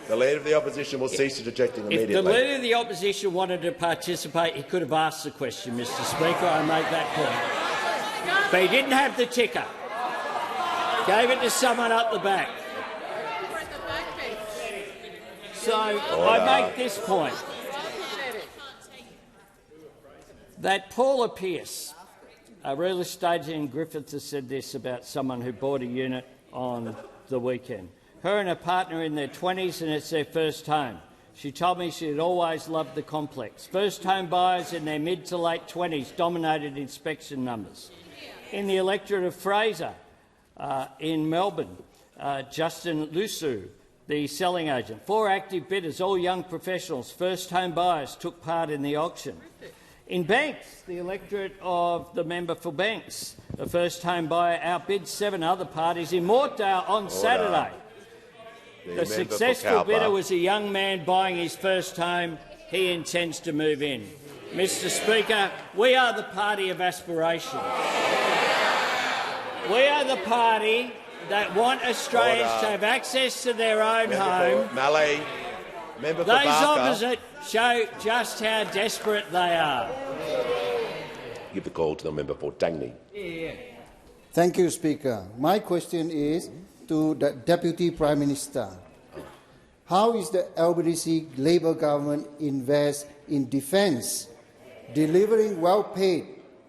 The Leader of the Opposition will cease interjecting immediately. If the Leader of the Opposition wanted to participate, he could have asked the question, Mr Speaker. I make that point. But he didn't have the ticker. Gave it to someone up the back. So I make this point, that Paula Pearce, a real estate agent in Griffith, has said this about someone who bought a unit on the weekend. Her and her partner in their 20s, and it's their first home. She told me she had always loved the complex. First home buyers in their mid to late 20s dominated inspection numbers. In the electorate of Fraser, in Melbourne, Justin Lusu, the selling agent. 4 active bidders, all young professionals, first home buyers, took part in the auction. In Banks, the electorate of the member for Banks, the first home buyer outbid 7 other parties in Mortdale on Saturday. The successful bidder was a young man buying his first home. He intends to move in. Mr Speaker, we are the party of aspiration. We are the party that want Australians to have access to their own home. Member for Those Barker. opposite show just how desperate they are. Give the call to the member for Tangney. Thank you, Speaker. My question is to the Deputy Prime Minister. How is the Albanese Labor government invest in defence, delivering well-paid,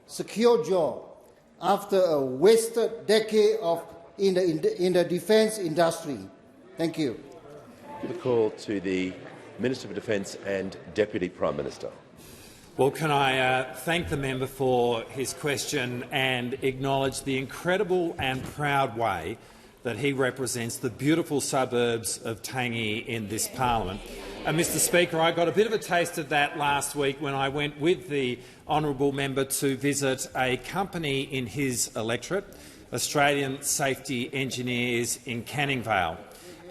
secure jobs after a wasted decade in the defence industry? Thank you. Give the call to the Minister for Defence and Deputy Prime Minister. Well, can I thank the member for his question and acknowledge the incredible and proud way that he represents the beautiful suburbs of Tangi in this parliament. And, Mr Speaker, I got a bit of a taste of that last week when I went with the honourable member to visit a company in his electorate, Australian Safety Engineers in Canning Vale.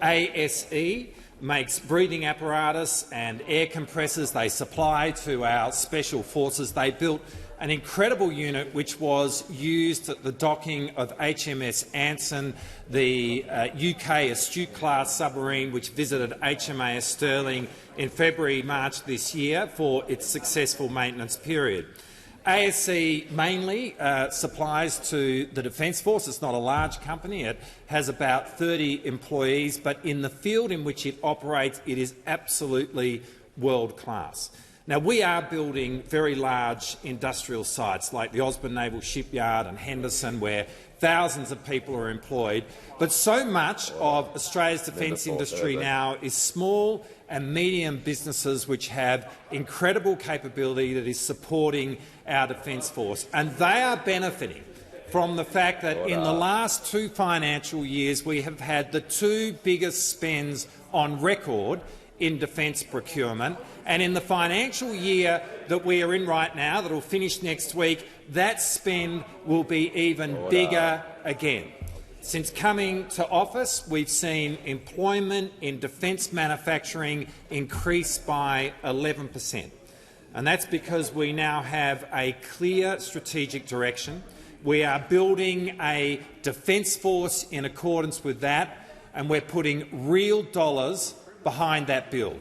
ASE makes breathing apparatus and air compressors they supply to our special forces. They built an incredible unit which was used at the docking of HMS Anson, the UK Astute-class submarine which visited HMAS Stirling in February-March this year for its successful maintenance period. ASC mainly supplies to the Defence Force. It's not a large company. It has about 30 employees, but in the field in which it operates, it is absolutely world-class. Now, we are building very large industrial sites like the Osborne Naval Shipyard and Henderson, where thousands of people are employed, but so much of Australia's defence industry now is small and medium businesses which have incredible capability that is supporting our Defence Force, and they are benefiting from the fact that in the last 2 financial years we have had the 2 biggest spends on record in defence procurement, and in the financial year that we are in right now, that will finish next week, that spend will be even bigger again. Since coming to office, we've seen employment in defence manufacturing increase by 11%. And that's because we now have a clear strategic direction. We are building a defence force in accordance with that, and we're putting real dollars behind that build.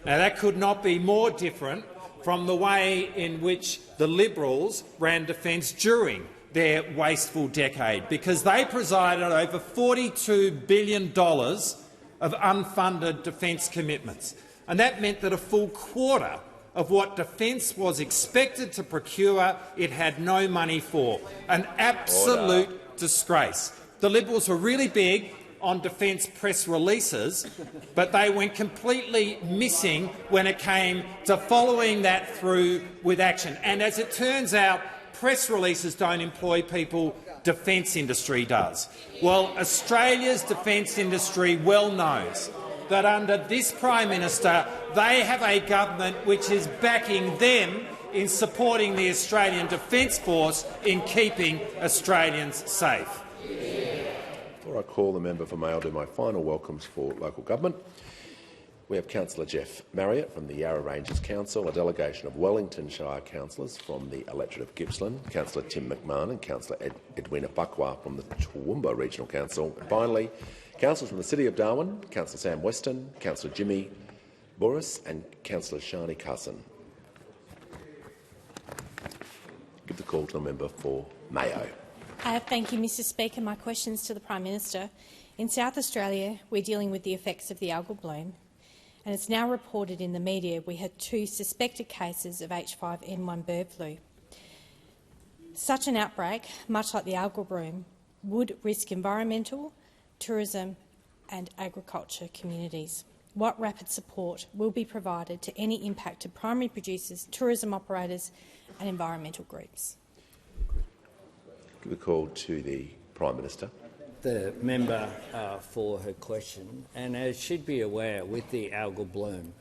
Now, that could not be more different from the way in which the Liberals ran defence during their wasteful decade, because they presided over $42 billion of unfunded defence commitments. And that meant that a full quarter of what defence was expected to procure, it had no money for. An absolute disgrace. The Liberals were really big on defence press releases, but they went completely missing when it came to following that through with action. And as it turns out, press releases don't employ people, defence industry does. Well, Australia's defence industry well knows that under this Prime Minister they have a government which is backing them in supporting the Australian Defence Force in keeping Australians safe. Before I call the member for May, I'll do my final welcomes for local government. We have Councillor Jeff Marriott from the Yarra Ranges Council, a delegation of Wellington Shire councillors from the electorate of Gippsland, Councillor Tim McMahon and Councillor Edwina Buckwa from the Toowoomba Regional Council, and finally Councillors from the City of Darwin, Councillor Sam Weston, Councillor Jimmy Boris and Councillor Shani Carson. Give the call to the member for Mayo. Thank you, Mr Speaker. My question is to the Prime Minister. In South Australia, we're dealing with the effects of the algal bloom, and it's now reported in the media we had 2 suspected cases of H5N1 bird flu. Such an outbreak, much like the algal bloom, would risk environmental, tourism and agriculture communities. What rapid support will be provided to any impacted primary producers, tourism operators and environmental groups? Give a call to the Prime Minister. The member for her question, and as she'd be aware, with the algal bloom,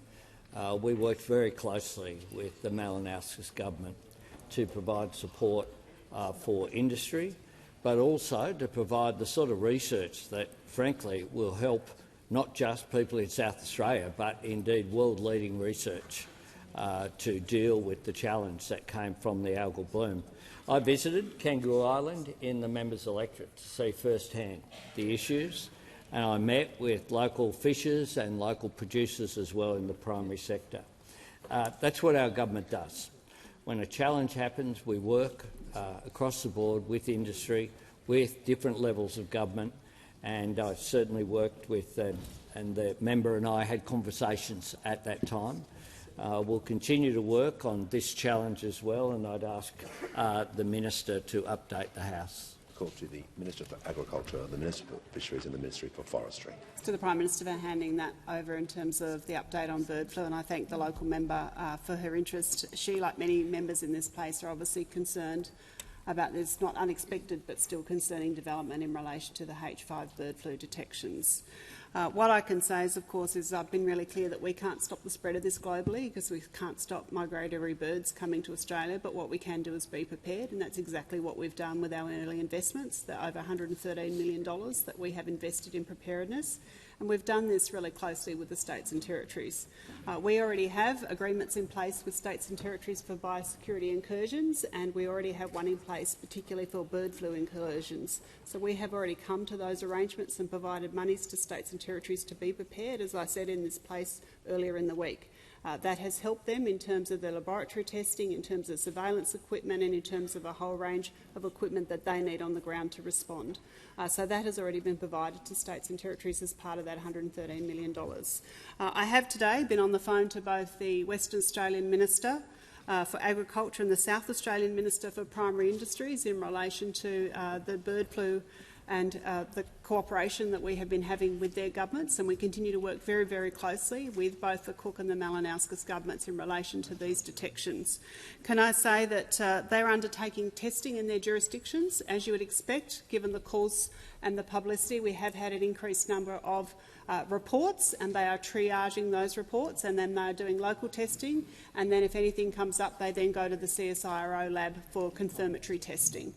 we worked very closely with the Malinowskis government to provide support for industry, but also to provide the sort of research that, frankly, will help not just people in South Australia, but indeed world-leading research to deal with the challenge that came from the algal bloom. I visited Kangaroo Island in the members' electorate to see firsthand the issues, and I met with local fishers and local producers as well in the primary sector. That's what our government does. When a challenge happens, we work across the board with industry, with different levels of government, and I certainly worked with and the member and I had conversations at that time. We'll continue to work on this challenge as well, and I'd ask the Minister to update the House. Call to the Minister for Agriculture, the Minister for Fisheries and the Ministry for Forestry. To the Prime Minister for handing that over in terms of the update on bird flu, and I thank the local member for her interest. She, like many members in this place, are obviously concerned about this not unexpected but still concerning development in relation to the H5 bird flu detections. What I can say is, of course, I've been really clear that we can't stop the spread of this globally because we can't stop migratory birds coming to Australia, but what we can do is be prepared, and that's exactly what we've done with our early investments, the over $113 million that we have invested in preparedness. And we've done this really closely with the states and territories. We already have agreements in place with states and territories for biosecurity incursions, and we already have one in place particularly for bird flu incursions. So we have already come to those arrangements and provided monies to states and territories to be prepared, as I said in this place earlier in the week. That has helped them in terms of their laboratory testing, in terms of surveillance equipment and in terms of a whole range of equipment that they need on the ground to respond. So that has already been provided to states and territories as part of that $113 million. I have today been on the phone to both the Western Australian Minister for Agriculture and the South Australian Minister for Primary Industries in relation to the bird flu and the cooperation that we have been having with their governments, and we continue to work very, very closely with both the Cook and the Malinowskis governments in relation to these detections. Can I say that they're undertaking testing in their jurisdictions, as you would expect, given the calls and the publicity. We have had an increased number of reports, and they are triaging those reports, and then they're doing local testing, and then if anything comes up, they then go to the CSIRO lab for confirmatory testing.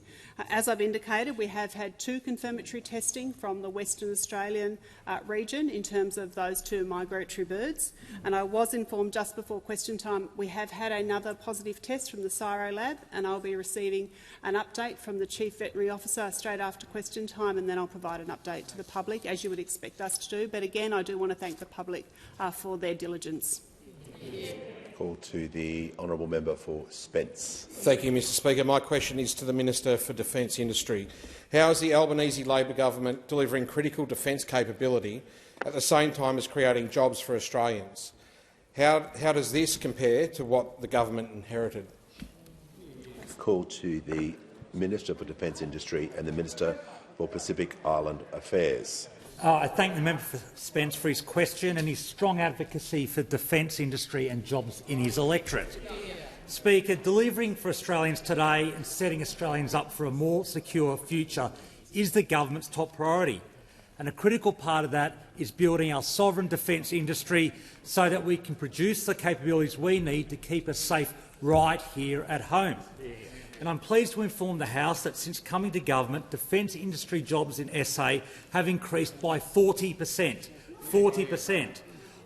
As I've indicated, we have had 2 confirmatory testing from the Western Australian region in terms of those 2 migratory birds, and I was informed just before question time we have had another positive test from the CSIRO lab, and I'll be receiving an update from the Chief Veterinary Officer straight after question time, and then I'll provide an update to the public, as you would expect us to do. But again, I do want to thank the public for their diligence. Call to the honourable member for Spence. Thank you, Mr Speaker. My question is to the Minister for Defence Industry. How is the Albanese Labor government delivering critical defence capability at the same time as creating jobs for Australians? How does this compare to what the government inherited? Call to the Minister for Defence Industry and the Minister for Pacific Island Affairs. I thank the member for Spence for his question and his strong advocacy for defence industry and jobs in his electorate. Speaker, delivering for Australians today and setting Australians up for a more secure future is the government's top priority, and a critical part of that is building our sovereign defence industry so that we can produce the capabilities we need to keep us safe right here at home. And I'm pleased to inform the House that since coming to government, defence industry jobs in SA have increased by 40%. 40%.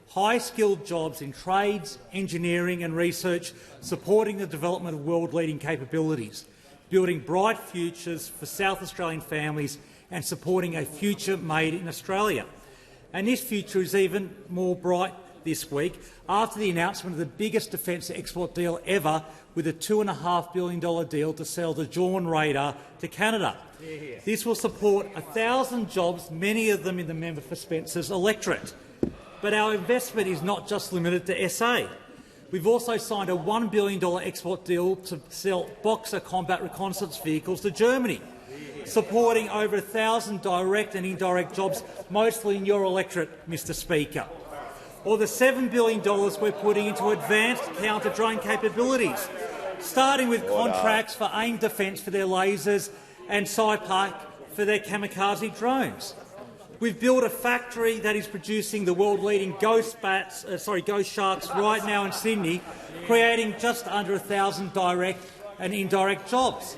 High-skilled jobs in trades, engineering and research, supporting the development of world-leading capabilities, building bright futures for South Australian families and supporting a future made in Australia. And this future is even more bright this week after the announcement of the biggest defence export deal ever, with a $2.5 billion deal to sell the Dawn radar to Canada. This will support 1,000 jobs, many of them in the member for Spencer's electorate. But our investment is not just limited to SA. We've also signed a $1 billion export deal to sell Boxer combat reconnaissance vehicles to Germany, supporting over 1,000 direct and indirect jobs, mostly in your electorate, Mr Speaker. Or the $7 billion we're putting into advanced counter-drone capabilities, starting with contracts for AIM Defence for their lasers and SciPark for their kamikaze drones. We've built a factory that is producing the world-leading ghost sharks right now in Sydney, creating just under 1,000 direct and indirect jobs.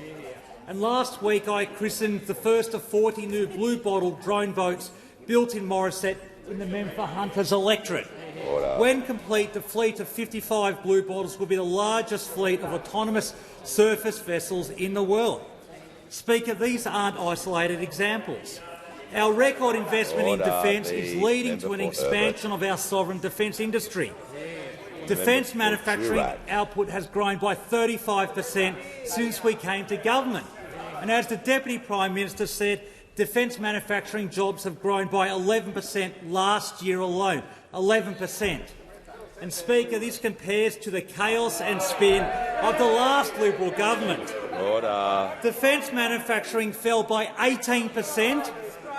And last week I christened the first of 40 new Blue Bottle drone boats built in Morisset in the Memphis Hunters electorate. When complete, the fleet of 55 Blue Bottles will be the largest fleet of autonomous surface vessels in the world. Speaker, these aren't isolated examples. Our record investment in defence is leading to an expansion of our sovereign defence industry. Defence manufacturing output has grown by 35% since we came to government. And as the Deputy Prime Minister said, defence manufacturing jobs have grown by 11% last year alone. 11%. And, Speaker, this compares to the chaos and spin of the last Liberal government. Defence manufacturing fell by 18%,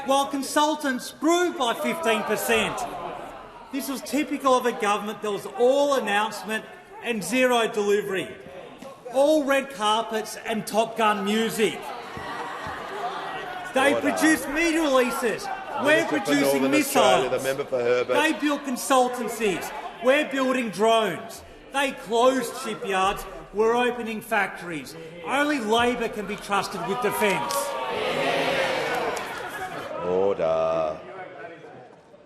while consultants grew by 15%. This was typical of a government that was all announcement and zero delivery, all red carpets and Top Gun music. They produced media releases. We're producing missiles. They built consultancies. We're building drones. They closed shipyards. We're opening factories. Only Labor can be trusted with defence. Order.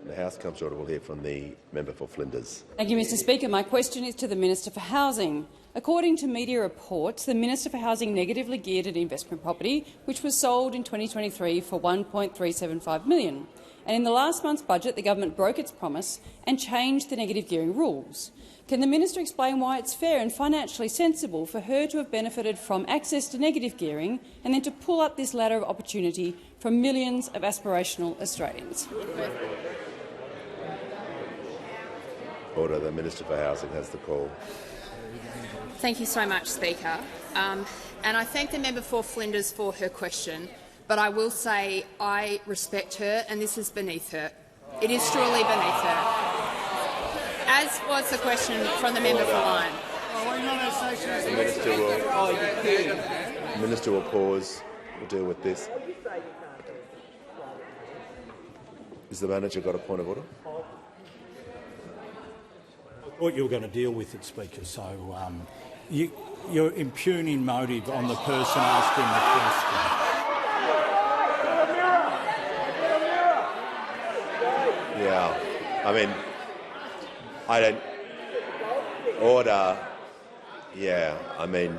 The House comes to order. We'll hear from the member for Flinders. Thank you, Mr Speaker. My question is to the Minister for Housing. According to media reports, the Minister for Housing negatively geared an investment property which was sold in 2023 for $1.375 million. And in the last month's budget, the government broke its promise and changed the negative gearing rules. Can the minister explain why it's fair and financially sensible for her to have benefited from access to negative gearing and then to pull up this ladder of opportunity from millions of aspirational Australians? Order. The Minister for Housing has the call. Thank you so much, Speaker. And I thank the member for Flinders for her question, but I will say I respect her and this is beneath her. It is truly beneath her. As was the question from the member for Lyne. The Minister will pause. We'll deal with this. Has the manager got a point of order? I thought you were going to deal with it, Speaker, so you're impugning motive on the person asking the question. Yeah, I mean, I don't... Order. Yeah, I mean,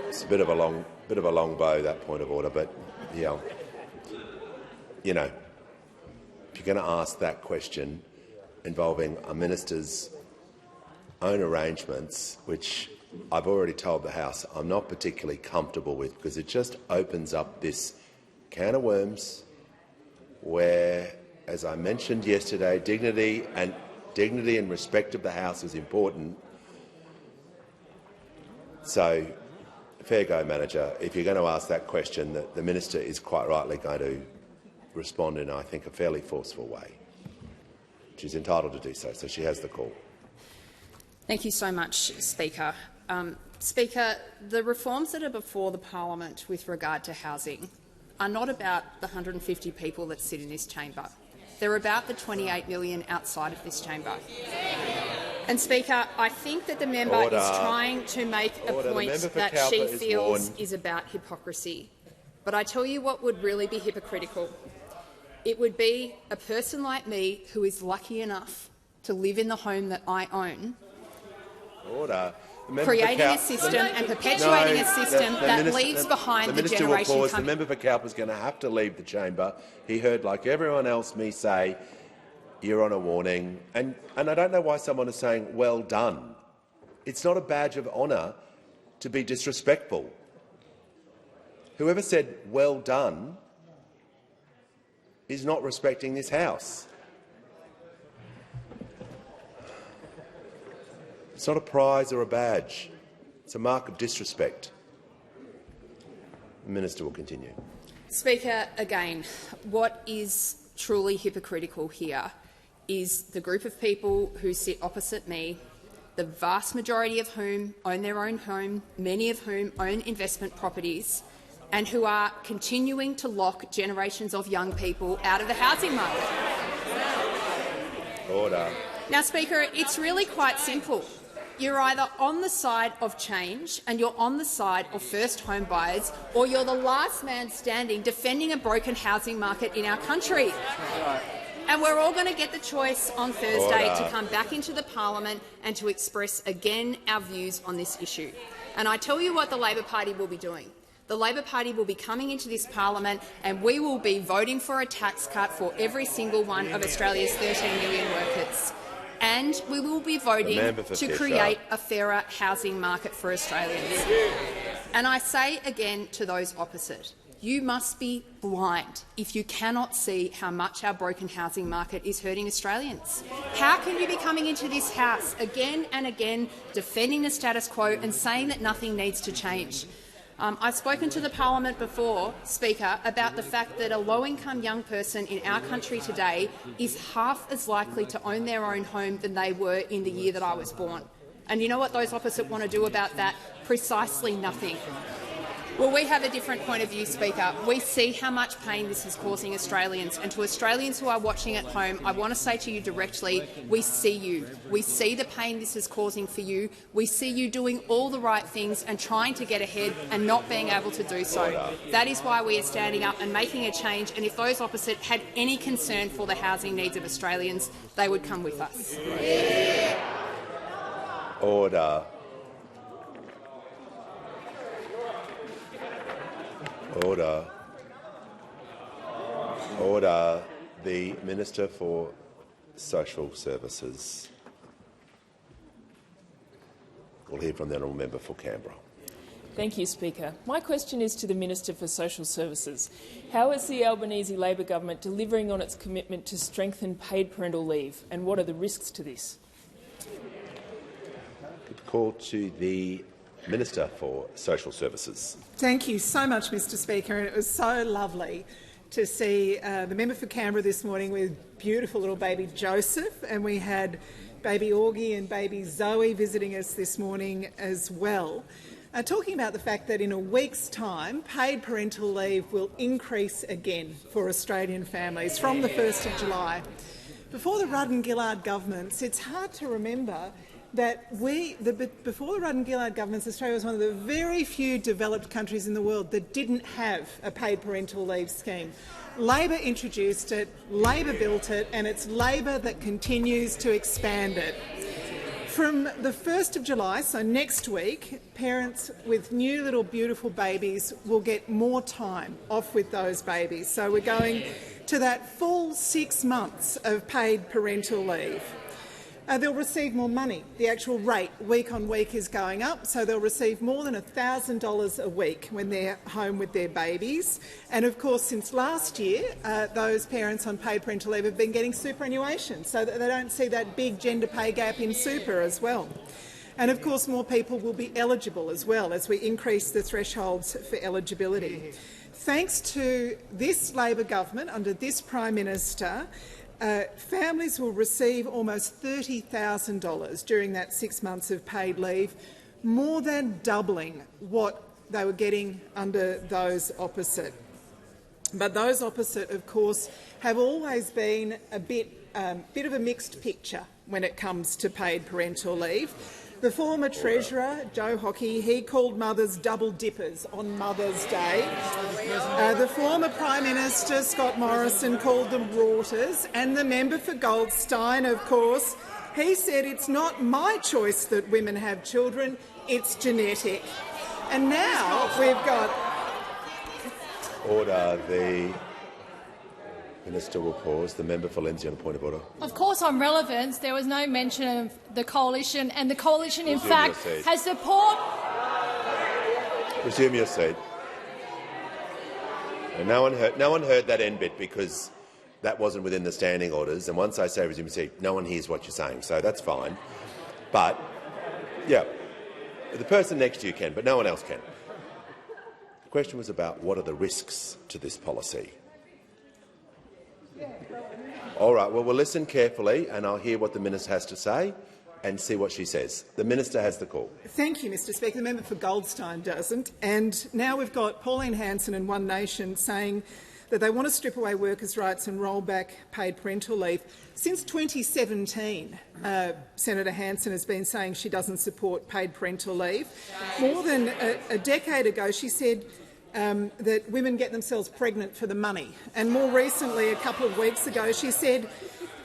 it's a bit of a long bow, that point of order, but yeah, you know, if you're going to ask that question involving a minister's own arrangements, which I've already told the House I'm not particularly comfortable with, because it just opens up this can of worms where, as I mentioned yesterday, dignity and respect of the House is important. So, fair go, Manager. If you're going to ask that question, the minister is quite rightly going to respond in, I think, a fairly forceful way. She's entitled to do so, so she has the call. Thank you so much, Speaker. Speaker, the reforms that are before the parliament with regard to housing are not about the 150 people that sit in this chamber. They're about the 28 million outside of this chamber. And, Speaker, I think that the member is trying to make a point that she feels is about hypocrisy. But I tell you what would really be hypocritical. It would be a person like me who is lucky enough to live in the home that I own. Order. creating a system and perpetuating a system that leaves behind the generation coming. The member for Cowper is going to have to leave the chamber. He heard, like everyone else, me say, "You're on a warning," and I don't know why someone is saying, "Well done." It's not a badge of honour to be disrespectful. Whoever said "well done" is not respecting this House. It's not a prize or a badge. It's a mark of disrespect. The Minister will continue. Speaker, again, what is truly hypocritical here is the group of people who sit opposite me, the vast majority of whom own their own home, many of whom own investment properties, and who are continuing to lock generations of young people out of the housing market. Order. Now, Speaker, it's really quite simple. You're either on the side of change and you're on the side of first home buyers, or you're the last man standing defending a broken housing market in our country. And we're all going to get the choice on Thursday to come back into the parliament and to express again our views on this issue. And I tell you what the Labor Party will be doing. The Labor Party will be coming into this parliament and we will be voting for a tax cut for every single one of Australia's 13 million workers. And we will be voting to create a fairer housing market for Australians. And I say again to those opposite, you must be blind if you cannot see how much our broken housing market is hurting Australians. How can you be coming into this House again and again defending the status quo and saying that nothing needs to change? I've spoken to the parliament before, Speaker, about the fact that a low-income young person in our country today is half as likely to own their own home than they were in the year that I was born. And you know what those opposite want to do about that? Precisely nothing. Well, we have a different point of view, Speaker. We see how much pain this is causing Australians, and to Australians who are watching at home, I want to say to you directly, we see you. We see the pain this is causing for you. We see you doing all the right things and trying to get ahead and not being able to do so. That is why we are standing up and making a change, and if those opposite had any concern for the housing needs of Australians, they would come with us. Order. Order. Order. The Minister for Social Services. We'll hear from the honourable member for Canberra. Thank you, Speaker. My question is to the Minister for Social Services. How is the Albanese Labor government delivering on its commitment to strengthen paid parental leave, and what are the risks to this? Good call to the Minister for Social Services. Thank you so much, Mr Speaker. And it was so lovely to see the member for Canberra this morning with beautiful little baby Joseph, and we had baby Augie and baby Zoe visiting us this morning as well. Talking about the fact that in a week's time, paid parental leave will increase again for Australian families from the 1st of July. Before the Rudd and Gillard governments, it's hard to remember that before the Rudd and Gillard governments, Australia was one of the very few developed countries in the world that didn't have a paid parental leave scheme. Labor introduced it, Labor built it, and it's Labor that continues to expand it. From the 1st of July, so next week, parents with new little beautiful babies will get more time off with those babies. So we're going to that full 6 months of paid parental leave. They'll receive more money. The actual rate week on week is going up, so they'll receive more than $1,000 a week when they're home with their babies. And of course, since last year, those parents on paid parental leave have been getting superannuation, so that they don't see that big gender pay gap in super as well. And of course, more people will be eligible as well as we increase the thresholds for eligibility. Thanks to this Labor government under this Prime Minister, families will receive almost $30,000 during that 6 months of paid leave, more than doubling what they were getting under those opposite. But those opposite, of course, have always been a bit of a mixed picture when it comes to paid parental leave. The former Treasurer, Joe Hockey, he called mothers double dippers on Mother's Day. The former Prime Minister, Scott Morrison, called them rorters, and the member for Goldstein, of course, He said it's not my choice that women have children, it's genetic. And now we've got... Order. The Minister will pause. The member for Lindsay on a point of order. Of course, on relevance, there was no mention of the coalition, and the coalition, in fact, has support. Resume your seat. And no one heard that end bit because that wasn't within the standing orders. And once I say resume your seat, no one hears what you're saying, so that's fine. But yeah, the person next to you can, but no one else can. The question was about what are the risks to this policy. All right, well, we'll listen carefully and I'll hear what the Minister has to say and see what she says. The Minister has the call. Thank you, Mr Speaker. The member for Goldstein doesn't. And now we've got Pauline Hanson and One Nation saying that they want to strip away workers' rights and roll back paid parental leave. Since 2017, Senator Hanson has been saying she doesn't support paid parental leave. More than a decade ago, she said that women get themselves pregnant for the money. And more recently, a couple of weeks ago, she said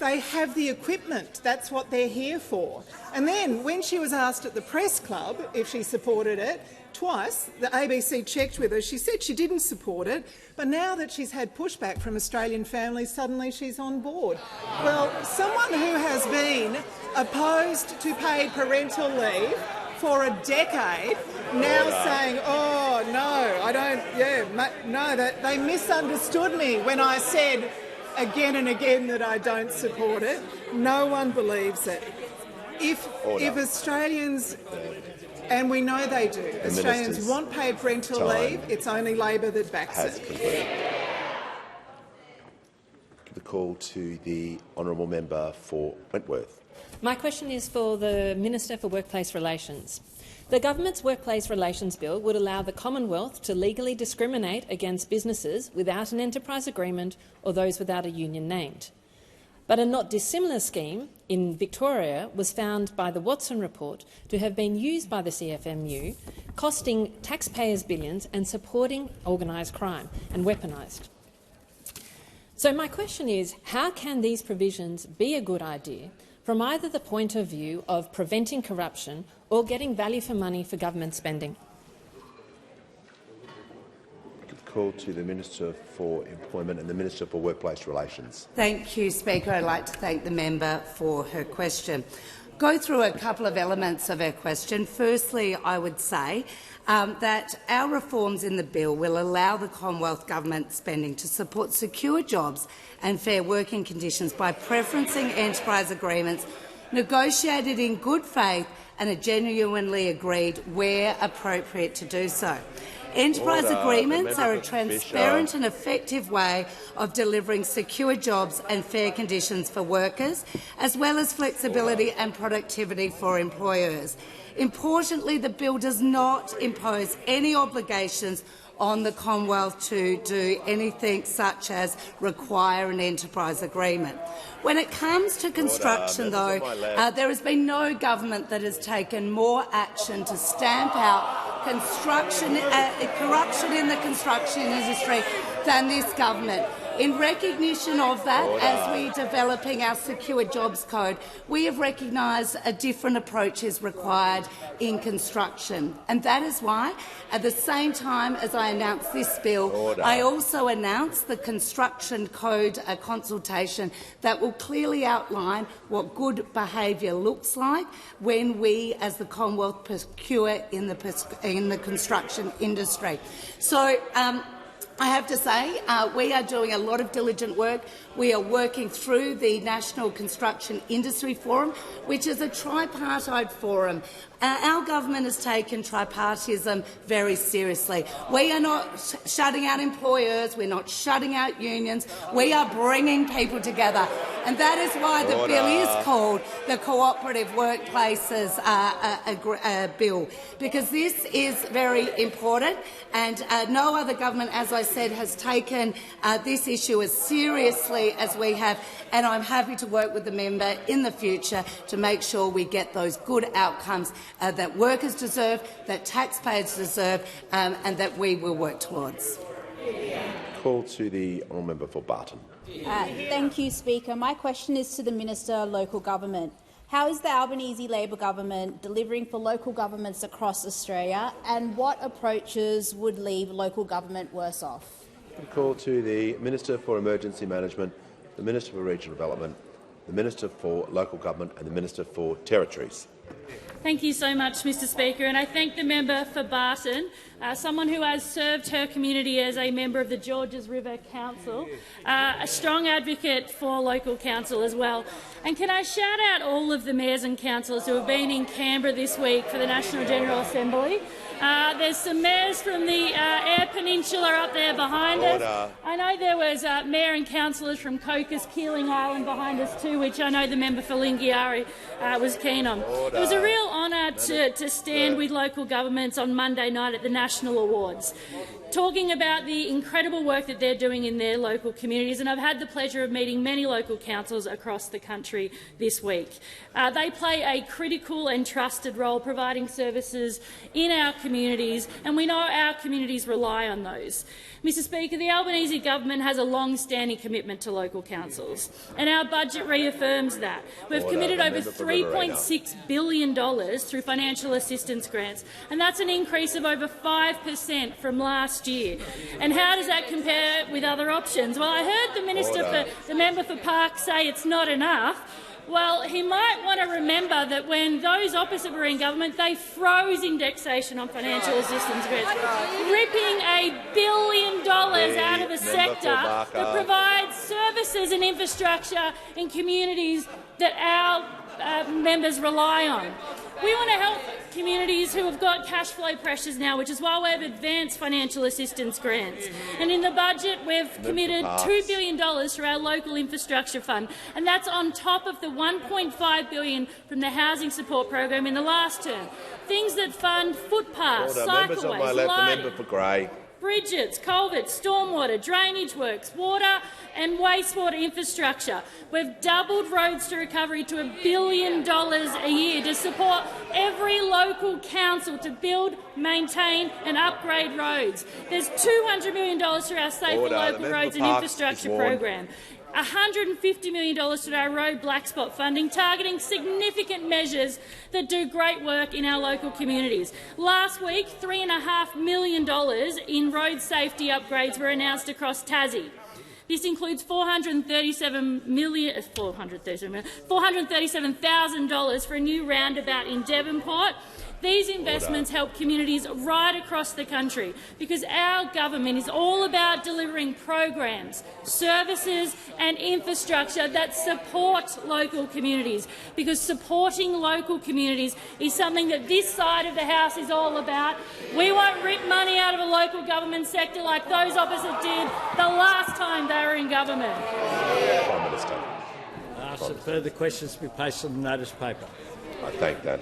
they have the equipment. That's what they're here for. And then, when she was asked at the press club if she supported it, twice the ABC checked with her. She said she didn't support it, but now that she's had pushback from Australian families, suddenly she's on board. Well, someone who has been opposed to paid parental leave for a decade, now saying, "Oh no, I don't. No, they misunderstood me when I said again and again that I don't support it." No one believes it. If Australians, and we know they do, Australians want paid parental leave, it's only Labor that backs it. Give the call to the honourable member for Wentworth. My question is for the Minister for Workplace Relations. The government's Workplace Relations Bill would allow the Commonwealth to legally discriminate against businesses without an enterprise agreement or those without a union named. But a not dissimilar scheme in Victoria was found by the Watson report to have been used by the CFMU, costing taxpayers billions and supporting organised crime and weaponised. So my question is, how can these provisions be a good idea from either the point of view of preventing corruption or getting value for money for government spending? Call to the Minister for Employment and the Minister for Workplace Relations. Thank you, Speaker. I'd like to thank the member for her question. Go through a couple of elements of her question. Firstly, I would say that our reforms in the bill will allow the Commonwealth Government spending to support secure jobs and fair working conditions by preferencing enterprise agreements negotiated in good faith and are genuinely agreed where appropriate to do so. Enterprise agreements are a transparent and effective way of delivering secure jobs and fair conditions for workers, as well as flexibility and productivity for employers. Importantly, the bill does not impose any obligations on the Commonwealth to do anything such as require an enterprise agreement. When it comes to construction, though, there has been no government that has taken more action to stamp out corruption in the construction industry than this government. In recognition of that, as we're developing our Secure Jobs Code, we have recognised a different approach is required in construction. And that is why, at the same time as I announced this bill, I also announced the Construction Code consultation that will clearly outline what good behaviour looks like when we, as the Commonwealth, procure in the construction industry. So, I have to say, we are doing a lot of diligent work. We are working through the National Construction Industry Forum, which is a tripartite forum. Our government has taken tripartism very seriously. We are not shutting out employers, we're not shutting out unions, we are bringing people together. And that is why the bill is called the Cooperative Workplaces Bill, because this is very important, and no other government, as I said, has taken this issue as seriously as we have, and I'm happy to work with the member in the future to make sure we get those good outcomes that workers deserve, that taxpayers deserve, and that we will work towards. Call to the honourable member for Barton. Thank you, Speaker. My question is to the Minister of Local Government. How is the Albanese Labor government delivering for local governments across Australia, and what approaches would leave local government worse off? I call to the Minister for Emergency Management, the Minister for Regional Development, the Minister for Local Government and the Minister for Territories. Thank you so much, Mr Speaker, and I thank the member for Barton, someone who has served her community as a member of the Georges River Council, a strong advocate for local council as well. And can I shout out all of the mayors and councillors who have been in Canberra this week for the National General Assembly. There's some mayors from the Eyre Peninsula up there behind us. I know there was mayor and councillors from Cocos, Keeling Island behind us too, which I know the member for Lingiari was keen on. It was a real honour to stand with local governments on Monday night at the National Awards, talking about the incredible work that they're doing in their local communities, and I've had the pleasure of meeting many local councils across the country this week. They play a critical and trusted role providing services in our communities, and we know our communities rely on those. Mr Speaker, the Albanese government has a long-standing commitment to local councils, and our budget reaffirms that. We've committed over $3.6 billion through financial assistance grants, and that's an increase of over 5% from last year. And how does that compare with other options? Well, I heard the member for Park say it's not enough. Well, he might want to remember that when those opposite were in government, they froze indexation on financial assistance grants, ripping $1 billion out of a sector that provides services and infrastructure in communities that our members rely on. We want to help communities who have got cash flow pressures now, which is why we've advanced financial assistance grants. And in the budget, we've committed $2 billion through our local infrastructure fund, and that's on top of the $1.5 billion from the housing support program in the last term. Things that fund footpaths, cycleways, lighting, bridges, culverts, stormwater, drainage works, water and wastewater infrastructure. We've doubled Roads to Recovery to $1 billion a year to support every local council to build, maintain and upgrade roads. There's $200 million through our Safer Local Roads and Infrastructure program. $150 million to our road black spot funding, targeting significant measures that do great work in our local communities. Last week, $3.5 million in road safety upgrades were announced across Tassie. This includes $437,000 for a new roundabout in Devonport. These investments help communities right across the country because our government is all about delivering programs, services and infrastructure that support local communities, because supporting local communities is something that this side of the House is all about. We won't rip money out of a local government sector like those opposite did the last time they were in government. Some further questions to be placed on the notice paper. I thank that.